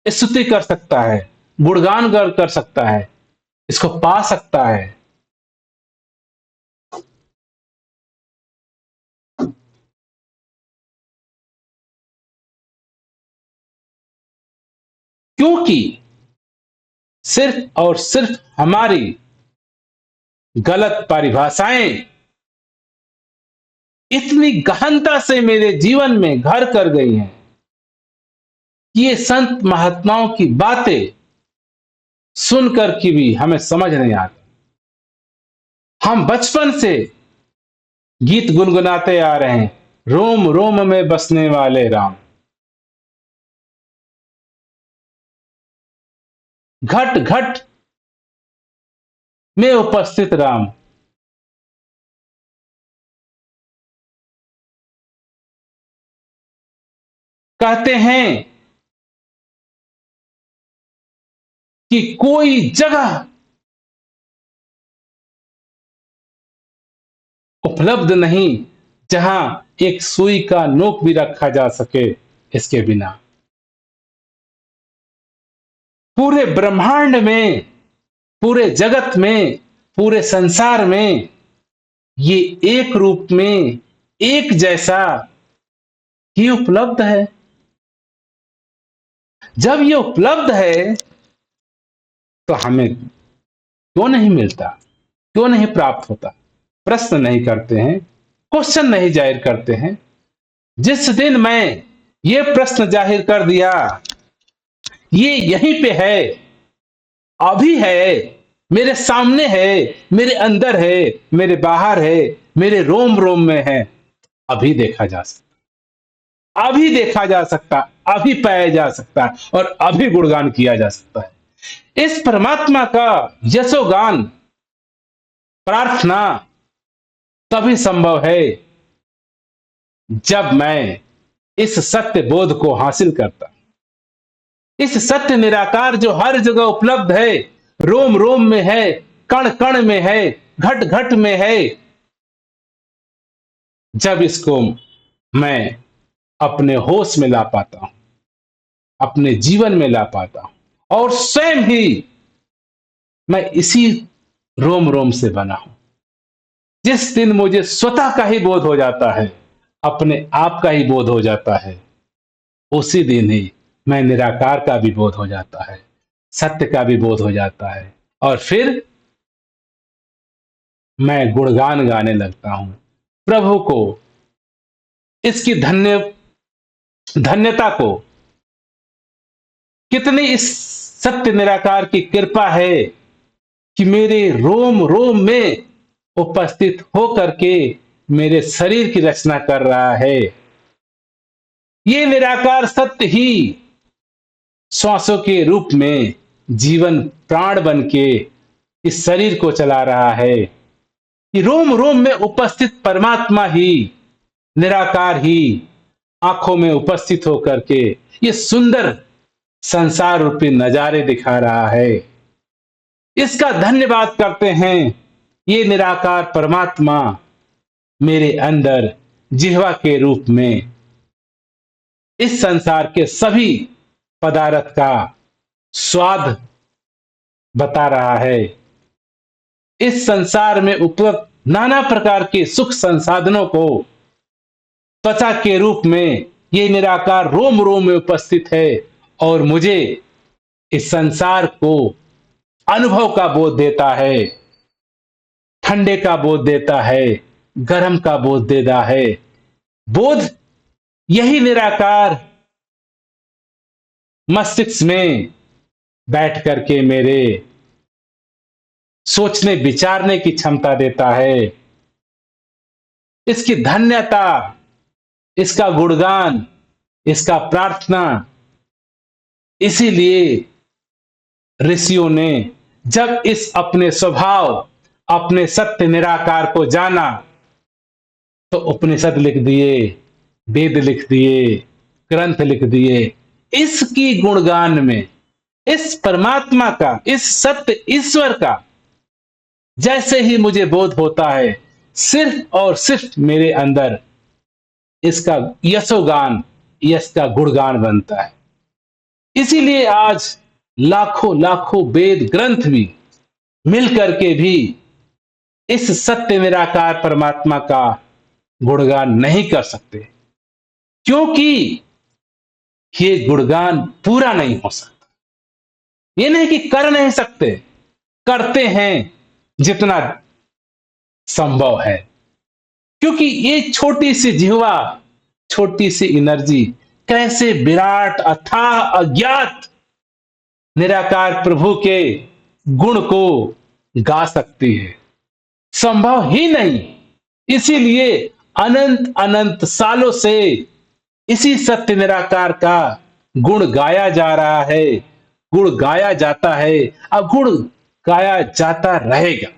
स्तुति कर सकता है, गुणगान कर सकता है, इसको पा सकता है। क्योंकि सिर्फ और सिर्फ हमारी गलत परिभाषाएं इतनी गहनता से मेरे जीवन में घर कर गई हैं कि ये संत महात्माओं की बातें सुनकर की भी हमें समझ नहीं आती। हम बचपन से गीत गुनगुनाते आ रहे हैं, रोम रोम में बसने वाले राम, घट घट में उपस्थित राम। कहते हैं कि कोई जगह उपलब्ध नहीं जहां एक सुई का नोक भी रखा जा सके इसके बिना। पूरे ब्रह्मांड में, पूरे जगत में, पूरे संसार में ये एक रूप में एक जैसा ही उपलब्ध है। जब ये उपलब्ध है तो हमें क्यों नहीं मिलता, क्यों नहीं प्राप्त होता? प्रश्न नहीं करते हैं, क्वेश्चन नहीं जाहिर करते हैं। जिस दिन मैं ये प्रश्न जाहिर कर दिया, ये यहीं पे है, अभी है, मेरे सामने है, मेरे अंदर है, मेरे बाहर है, मेरे रोम रोम में है, अभी देखा जा सकता, अभी देखा जा सकता, अभी पाया जा सकता और अभी गुणगान किया जा सकता है। इस परमात्मा का यशोगान, प्रार्थना तभी संभव है जब मैं इस सत्य बोध को हासिल करता, इस सत्य निराकार जो हर जगह उपलब्ध है, रोम रोम में है, कण कण में है, घट घट में है, जब इसको मैं अपने होश में ला पाता हूं, अपने जीवन में ला पाता हूं और स्वयं ही मैं इसी रोम रोम से बना हूं। जिस दिन मुझे स्वतः का ही बोध हो जाता है, अपने आप का ही बोध हो जाता है, उसी दिन ही मैं निराकार का भी बोध हो जाता है, सत्य का भी बोध हो जाता है और फिर मैं गुणगान गाने लगता हूं प्रभु को, इसकी धन्यता को। कितनी इस सत्य निराकार की कृपा है कि मेरे रोम रोम में उपस्थित होकर के मेरे शरीर की रचना कर रहा है। ये निराकार सत्य ही श्वासों के रूप में जीवन प्राण बन के इस शरीर को चला रहा है। कि रोम रोम में उपस्थित परमात्मा ही, निराकार ही आंखों में उपस्थित होकर के ये सुंदर संसार रूपी नजारे दिखा रहा है। इसका धन्यवाद करते हैं ये निराकार परमात्मा मेरे अंदर जिह्वा के रूप में इस संसार के सभी पदार्थ का स्वाद बता रहा है। इस संसार में उपलब्ध नाना प्रकार के सुख संसाधनों को त्वचा के रूप में ये निराकार रोम रोम में उपस्थित है और मुझे इस संसार को अनुभव का बोध देता है, ठंडे का बोध देता है, गर्म का बोध देता है। बोध यही निराकार मस्तिष्क में बैठ करके मेरे सोचने विचारने की क्षमता देता है। इसकी धन्यता, इसका गुणगान, इसका प्रार्थना, इसीलिए ऋषियों ने जब इस अपने स्वभाव, अपने सत्य निराकार को जाना तो उपनिषद लिख दिए, वेद लिख दिए, ग्रंथ लिख दिए। इसकी गुणगान में, इस परमात्मा का, इस सत्य ईश्वर का जैसे ही मुझे बोध होता है, सिर्फ और सिर्फ मेरे अंदर इसका यशोगान, यश का गुणगान बनता है। इसीलिए आज लाखों लाखों वेद ग्रंथ भी मिल करके भी इस सत्य निराकार परमात्मा का गुणगान नहीं कर सकते, क्योंकि ये गुणगान पूरा नहीं हो सकता। ये नहीं कि कर नहीं सकते, करते हैं जितना संभव है, क्योंकि ये छोटी सी जिह्वा, छोटी सी एनर्जी कैसे विराट अथाह अज्ञात निराकार प्रभु के गुण को गा सकती है। संभव ही नहीं। इसीलिए अनंत अनंत सालों से इसी सत्य निराकार का गुण गाया जा रहा है, गुण गाया जाता है, अब गुण गाया जाता रहेगा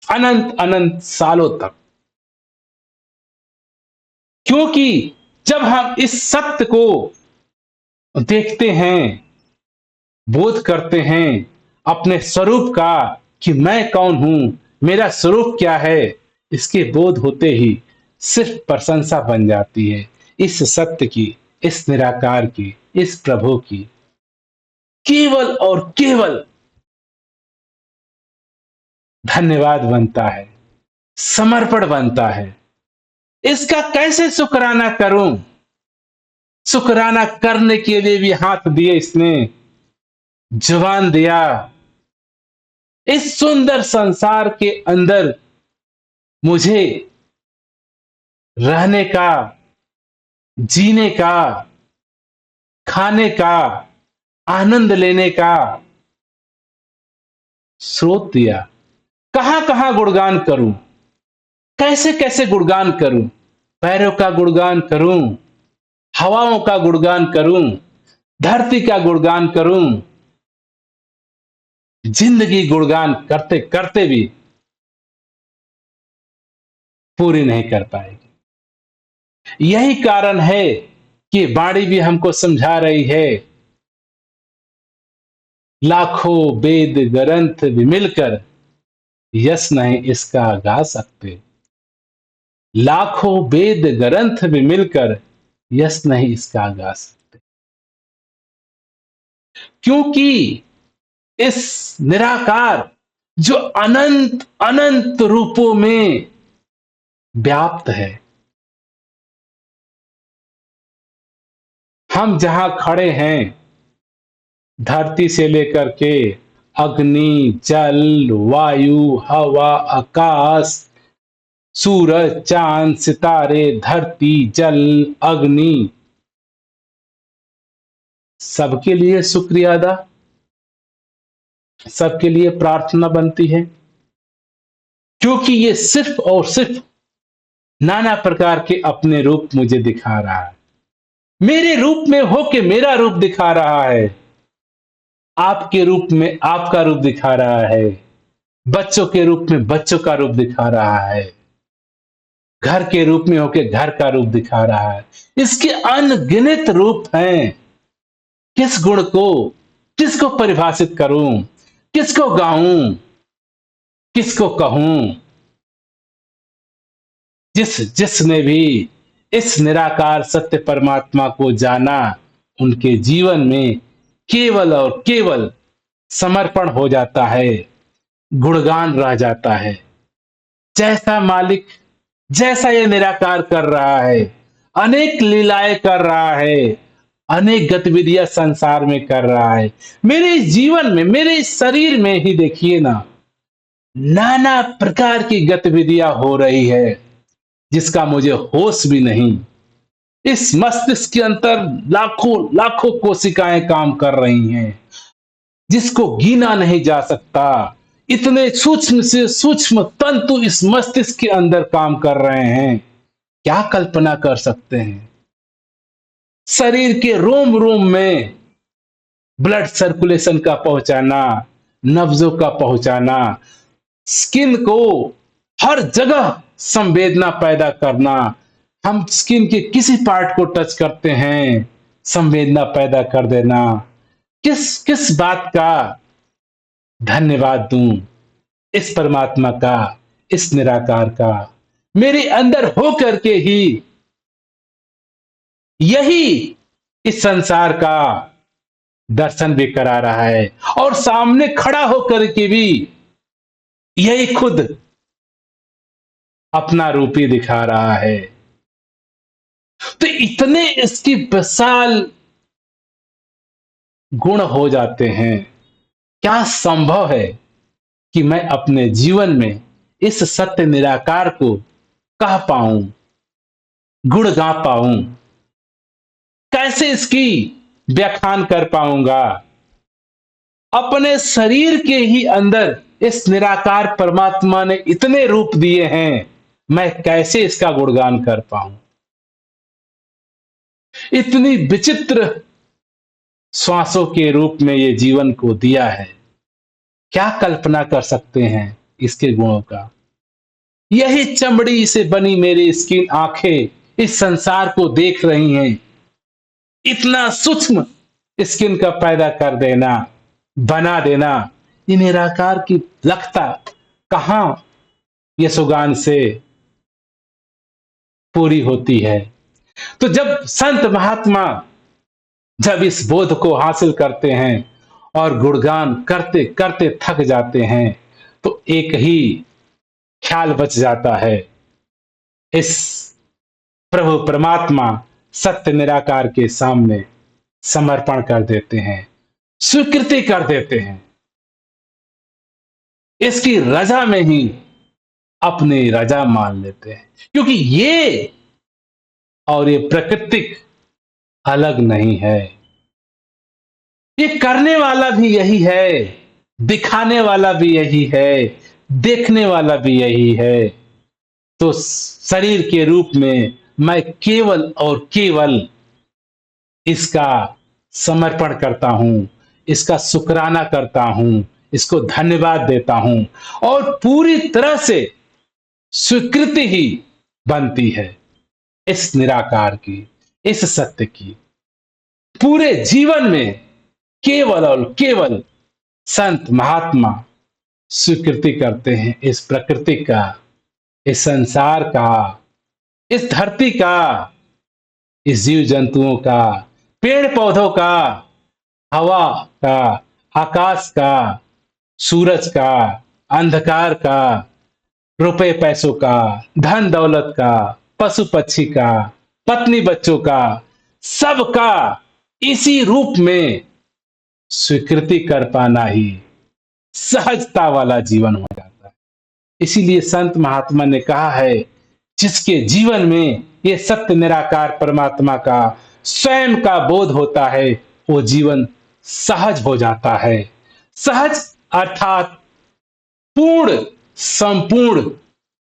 अनंत अनंत सालों तक। क्योंकि जब हम इस सत्य को देखते हैं, बोध करते हैं अपने स्वरूप का कि मैं कौन हूं, मेरा स्वरूप क्या है, इसके बोध होते ही सिर्फ प्रशंसा बन जाती है इस सत्य की, इस निराकार की, इस प्रभु की। केवल और केवल धन्यवाद बनता है, समर्पण बनता है। इसका कैसे शुक्राना करूं? शुक्राना करने के लिए भी हाथ दिए इसने, जुबान दिया। इस सुंदर संसार के अंदर मुझे रहने का, जीने का, खाने का, आनंद लेने का स्रोत दिया। कहां कहां गुणगान करूं, कैसे कैसे गुणगान करूं? पैरों का गुणगान करूं, हवाओं का गुणगान करूं, धरती का गुणगान करूं। जिंदगी गुणगान करते करते भी पूरी नहीं कर पाएगी। यही कारण है कि वाणी भी हमको समझा रही है, लाखों वेद ग्रंथ भी मिलकर यश नहीं इसका गा सकते। लाखों वेद ग्रंथ भी मिलकर यश नहीं इसका गा सकते, क्योंकि इस निराकार जो अनंत अनंत रूपों में व्याप्त है, हम जहां खड़े हैं, धरती से लेकर के अग्नि, जल, वायु, हवा, आकाश, सूरज, चांद, सितारे, धरती, जल, अग्नि, सबके लिए शुक्रिया अदा, सबके लिए प्रार्थना बनती है, क्योंकि ये सिर्फ और सिर्फ नाना प्रकार के अपने रूप मुझे दिखा रहा है, मेरे रूप में होके मेरा रूप दिखा रहा है, आपके रूप में आपका रूप दिखा रहा है, बच्चों के रूप में बच्चों का रूप दिखा रहा है, घर के रूप में होके घर का रूप दिखा रहा है। इसके अनगिनत रूप हैं। किस गुण को, किसको परिभाषित करूं, किसको गाऊं, किसको कहूं? जिसने भी इस निराकार सत्य परमात्मा को जाना, उनके जीवन में केवल और केवल समर्पण हो जाता है, गुणगान रह जाता है। जैसा मालिक, जैसा ये निराकार कर रहा है, अनेक लीलाएं कर रहा है, अनेक गतिविधियां संसार में कर रहा है, मेरे जीवन में, मेरे शरीर में ही देखिए ना, नाना प्रकार की गतिविधियां हो रही है जिसका मुझे होश भी नहीं। इस मस्तिष्क के अंदर लाखों लाखों कोशिकाएं काम कर रही हैं, जिसको गिना नहीं जा सकता। इतने सूक्ष्म से सूक्ष्म तंतु इस मस्तिष्क के अंदर काम कर रहे हैं, क्या कल्पना कर सकते हैं? शरीर के रोम रोम में ब्लड सर्कुलेशन का पहुंचाना, नब्जों का पहुंचाना, स्किन को हर जगह संवेदना पैदा करना। हम स्किन के किसी पार्ट को टच करते हैं, संवेदना पैदा कर देना। किस किस बात का धन्यवाद दूं इस परमात्मा का, इस निराकार का। मेरे अंदर हो करके ही यही इस संसार का दर्शन भी करा रहा है, और सामने खड़ा होकर के भी यही खुद अपना रूप ही दिखा रहा है। तो इतने इसकी विशाल गुण हो जाते हैं, क्या संभव है कि मैं अपने जीवन में इस सत्य निराकार को कह पाऊं, गुण गा पाऊं? कैसे इसकी व्याख्यान कर पाऊंगा? अपने शरीर के ही अंदर इस निराकार परमात्मा ने इतने रूप दिए हैं, मैं कैसे इसका गुणगान कर पाऊं? इतनी विचित्र श्वासों के रूप में ये जीवन को दिया है, क्या कल्पना कर सकते हैं इसके गुणों का? यही चमड़ी से बनी मेरी स्किन आंखें इस संसार को देख रही हैं। इतना सूक्ष्म स्किन का पैदा कर देना, बना देना, ये निराकार की लगता कहां यशोगान से पूरी होती है? तो जब संत महात्मा जब इस बोध को हासिल करते हैं और गुणगान करते करते थक जाते हैं, तो एक ही ख्याल बच जाता है, इस प्रभु परमात्मा सत्य निराकार के सामने समर्पण कर देते हैं, स्वीकृति कर देते हैं, इसकी रजा में ही अपनी रजा मान लेते हैं। क्योंकि ये और ये प्राकृतिक अलग नहीं है, ये करने वाला भी यही है, दिखाने वाला भी यही है, देखने वाला भी यही है। तो शरीर के रूप में मैं केवल और केवल इसका समर्पण करता हूं, इसका शुक्राना करता हूं, इसको धन्यवाद देता हूं, और पूरी तरह से स्वीकृति ही बनती है इस निराकार की, इस सत्य की। पूरे जीवन में केवल और केवल संत महात्मा स्वीकृति करते हैं इस प्रकृति का, इस संसार का, इस धरती का, इस जीव जंतुओं का, पेड़ पौधों का, हवा का, आकाश का, सूरज का, अंधकार का, रुपए पैसों का, धन दौलत का, पशु पक्षी का, पत्नी बच्चों का, सबका इसी रूप में स्वीकृति कर पाना ही सहजता वाला जीवन हो जाता है। इसीलिए संत महात्मा ने कहा है, जिसके जीवन में ये सत्य निराकार परमात्मा का स्वयं का बोध होता है, वो जीवन सहज हो जाता है। सहज अर्थात पूर्ण, संपूर्ण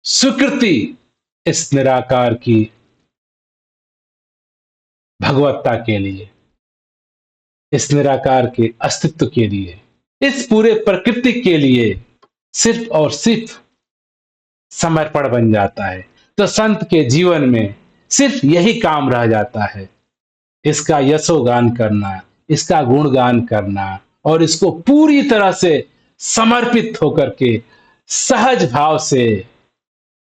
स्वीकृति इस निराकार की भगवत्ता के लिए, इस निराकार के अस्तित्व के लिए, इस पूरे प्रकृति के लिए सिर्फ और सिर्फ समर्पण बन जाता है। तो संत के जीवन में सिर्फ यही काम रह जाता है, इसका यशोगान करना, इसका गुणगान करना, और इसको पूरी तरह से समर्पित होकर के सहज भाव से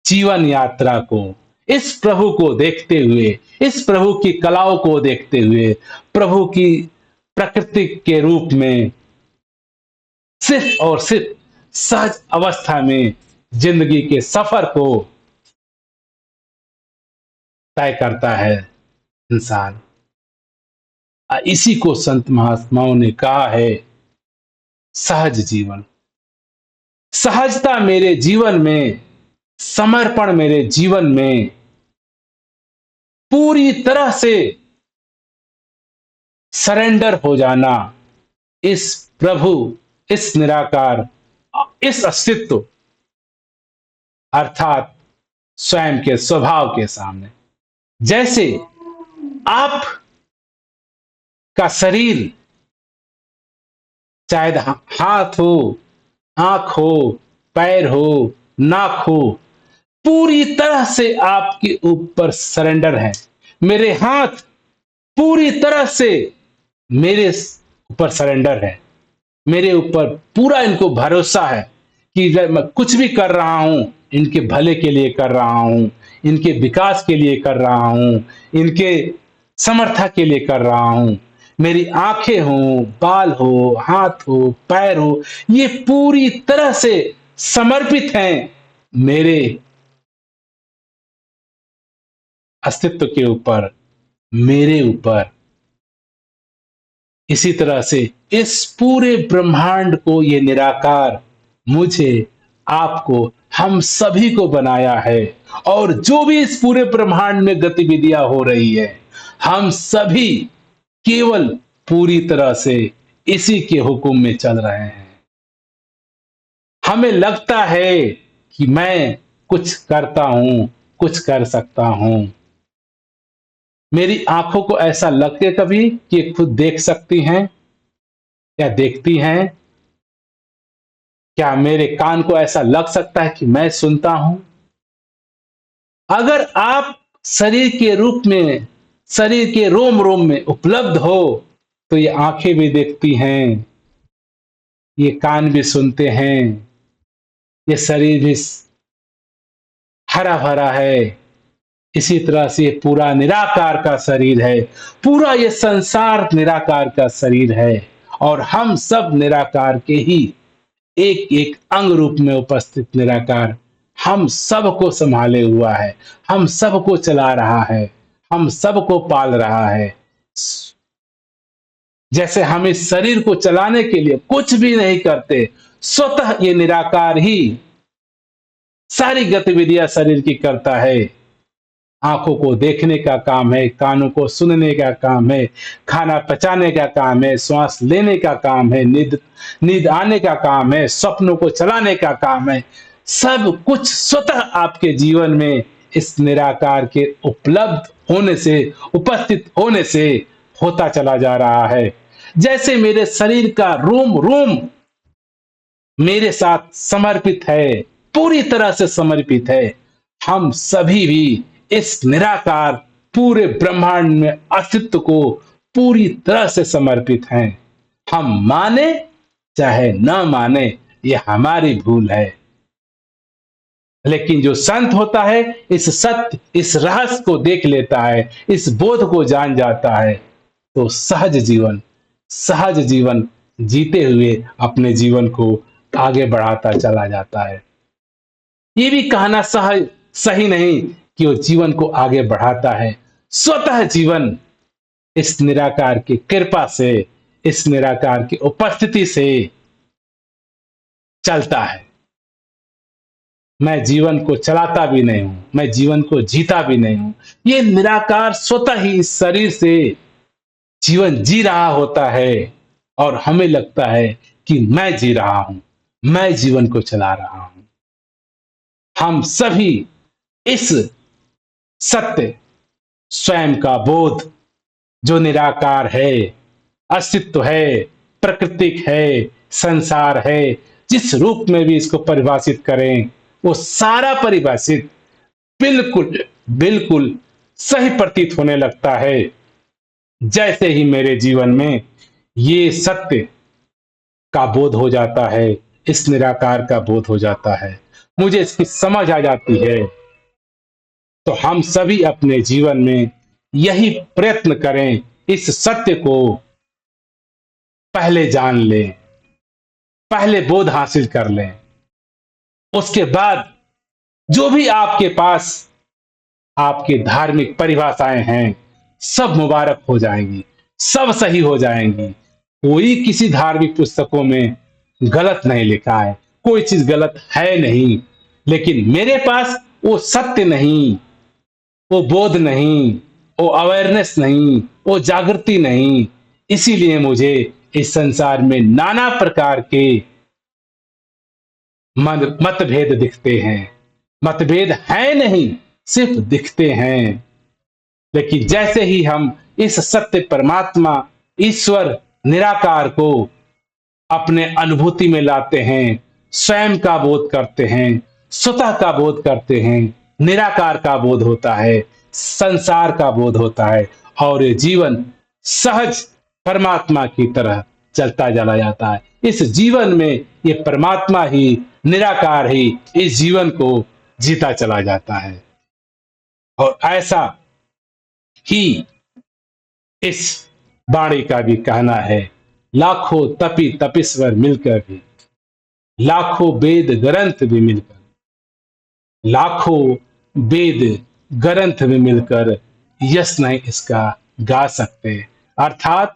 जीवन यात्रा को, इस प्रभु को देखते हुए, इस प्रभु की कलाओं को देखते हुए, प्रभु की प्रकृति के रूप में सिर्फ और सिर्फ सहज अवस्था में जिंदगी के सफर को तय करता है इंसान। इसी को संत महात्माओं ने कहा है सहज जीवन। सहजता मेरे जीवन में, समर्पण मेरे जीवन में, पूरी तरह से सरेंडर हो जाना इस प्रभु, इस निराकार, इस अस्तित्व अर्थात स्वयं के स्वभाव के सामने। जैसे आप का शरीर, चाहे हाथ हो, आंख हो, पैर हो, नाक हो, पूरी तरह से आपके ऊपर सरेंडर है। मेरे हाथ पूरी तरह से मेरे ऊपर सरेंडर है। मेरे ऊपर पूरा इनको भरोसा है कि मैं कुछ भी कर रहा हूं इनके भले के लिए कर रहा हूं, इनके विकास के लिए कर रहा हूं, इनके समर्था के लिए कर रहा हूं। मेरी आंखें हो, बाल हो, हाथ हो, पैर हो, ये पूरी तरह से समर्पित हैं मेरे अस्तित्व के ऊपर, मेरे ऊपर। इसी तरह से इस पूरे ब्रह्मांड को ये निराकार मुझे, आपको, हम सभी को बनाया है। और जो भी इस पूरे ब्रह्मांड में गतिविधियां हो रही है, हम सभी केवल पूरी तरह से इसी के हुक्म में चल रहे हैं। हमें लगता है कि मैं कुछ करता हूं, कुछ कर सकता हूं। मेरी आंखों को ऐसा लगते कभी कि खुद देख सकती हैं या देखती हैं? क्या मेरे कान को ऐसा लग सकता है कि मैं सुनता हूं? अगर आप शरीर के रूप में, शरीर के रोम रोम में उपलब्ध हो, तो ये आंखें भी देखती हैं, ये कान भी सुनते हैं, ये शरीर भी हरा भरा है। इसी तरह से ये पूरा निराकार का शरीर है, पूरा ये संसार निराकार का शरीर है। और हम सब निराकार के ही एक एक अंग रूप में उपस्थित निराकार हम सबको संभाले हुआ है, हम सबको चला रहा है, हम सबको पाल रहा है। जैसे हम इस शरीर को चलाने के लिए कुछ भी नहीं करते, स्वतः ये निराकार ही सारी गतिविधियां शरीर की करता है। आंखों को देखने का काम है, कानों को सुनने का काम है, खाना पचाने का काम है, श्वास लेने का काम है, नींद आने का काम है, सपनों को चलाने का काम है। सब कुछ स्वतः आपके जीवन में इस निराकार के उपलब्ध होने से, उपस्थित होने से होता चला जा रहा है। जैसे मेरे शरीर का रोम रोम मेरे साथ समर्पित है, पूरी तरह से समर्पित है, हम सभी भी इस निराकार पूरे ब्रह्मांड में अस्तित्व को पूरी तरह से समर्पित हैं। हम माने चाहे न माने, ये हमारी भूल है। लेकिन जो संत होता है, इस सत्य, इस रहस्य को देख लेता है, इस बोध को जान जाता है, तो सहज जीवन जीते हुए अपने जीवन को आगे बढ़ाता चला जाता है। ये भी कहना सही नहीं कि वो जीवन को आगे बढ़ाता है। स्वतः जीवन इस निराकार की कृपा से, इस निराकार की उपस्थिति से चलता है। मैं जीवन को चलाता भी नहीं हूं, मैं जीवन को जीता भी नहीं हूं। ये निराकार स्वतः ही इस शरीर से जीवन जी रहा होता है और हमें लगता है कि मैं जी रहा हूं, मैं जीवन को चला रहा हूं। हम सभी इस सत्य, स्वयं का बोध, जो निराकार है, अस्तित्व है, प्राकृतिक है, संसार है, जिस रूप में भी इसको परिभाषित करें, वो सारा परिभाषित बिल्कुल बिल्कुल सही प्रतीत होने लगता है। जैसे ही मेरे जीवन में ये सत्य का बोध हो जाता है, इस निराकार का बोध हो जाता है, मुझे इसकी समझ आ जाती है, तो हम सभी अपने जीवन में यही प्रयत्न करें, इस सत्य को पहले जान लें, पहले बोध हासिल कर लें। उसके बाद जो भी आपके पास आपके धार्मिक परिभाषाएं हैं, सब मुबारक हो जाएंगी, सब सही हो जाएंगी। कोई किसी धार्मिक पुस्तकों में गलत नहीं लिखा है, कोई चीज गलत है नहीं। लेकिन मेरे पास वो सत्य नहीं, वो बोध नहीं, वो अवेयरनेस नहीं, वो जागृति नहीं। इसीलिए मुझे इस संसार में नाना प्रकार के मतभेद दिखते हैं। मतभेद है नहीं, सिर्फ दिखते हैं। लेकिन जैसे ही हम इस सत्य परमात्मा, ईश्वर, निराकार को अपने अनुभूति में लाते हैं, स्वयं का बोध करते हैं, स्वतः का बोध करते हैं, निराकार का बोध होता है, संसार का बोध होता है, और ये जीवन सहज परमात्मा की तरह चलता चला जाता है। इस जीवन में ये परमात्मा ही, निराकार ही इस जीवन को जीता चला जाता है। और ऐसा ही इस वाणी का भी कहना है, लाखों तपी तपीश्वर मिलकर भी, लाखों वेद ग्रंथ भी मिलकर, लाखों वेद ग्रंथ भी मिलकर यश नहीं इसका गा सकते। अर्थात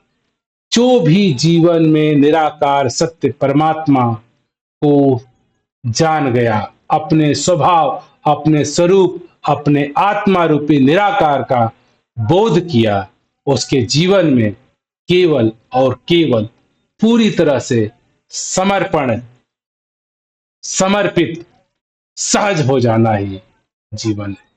जो भी जीवन में निराकार सत्य परमात्मा को जान गया, अपने स्वभाव, अपने स्वरूप, अपने आत्मा रूपी निराकार का बोध किया, उसके जीवन में केवल और केवल पूरी तरह से समर्पण, समर्पित, सहज हो जाना ही जीवन है।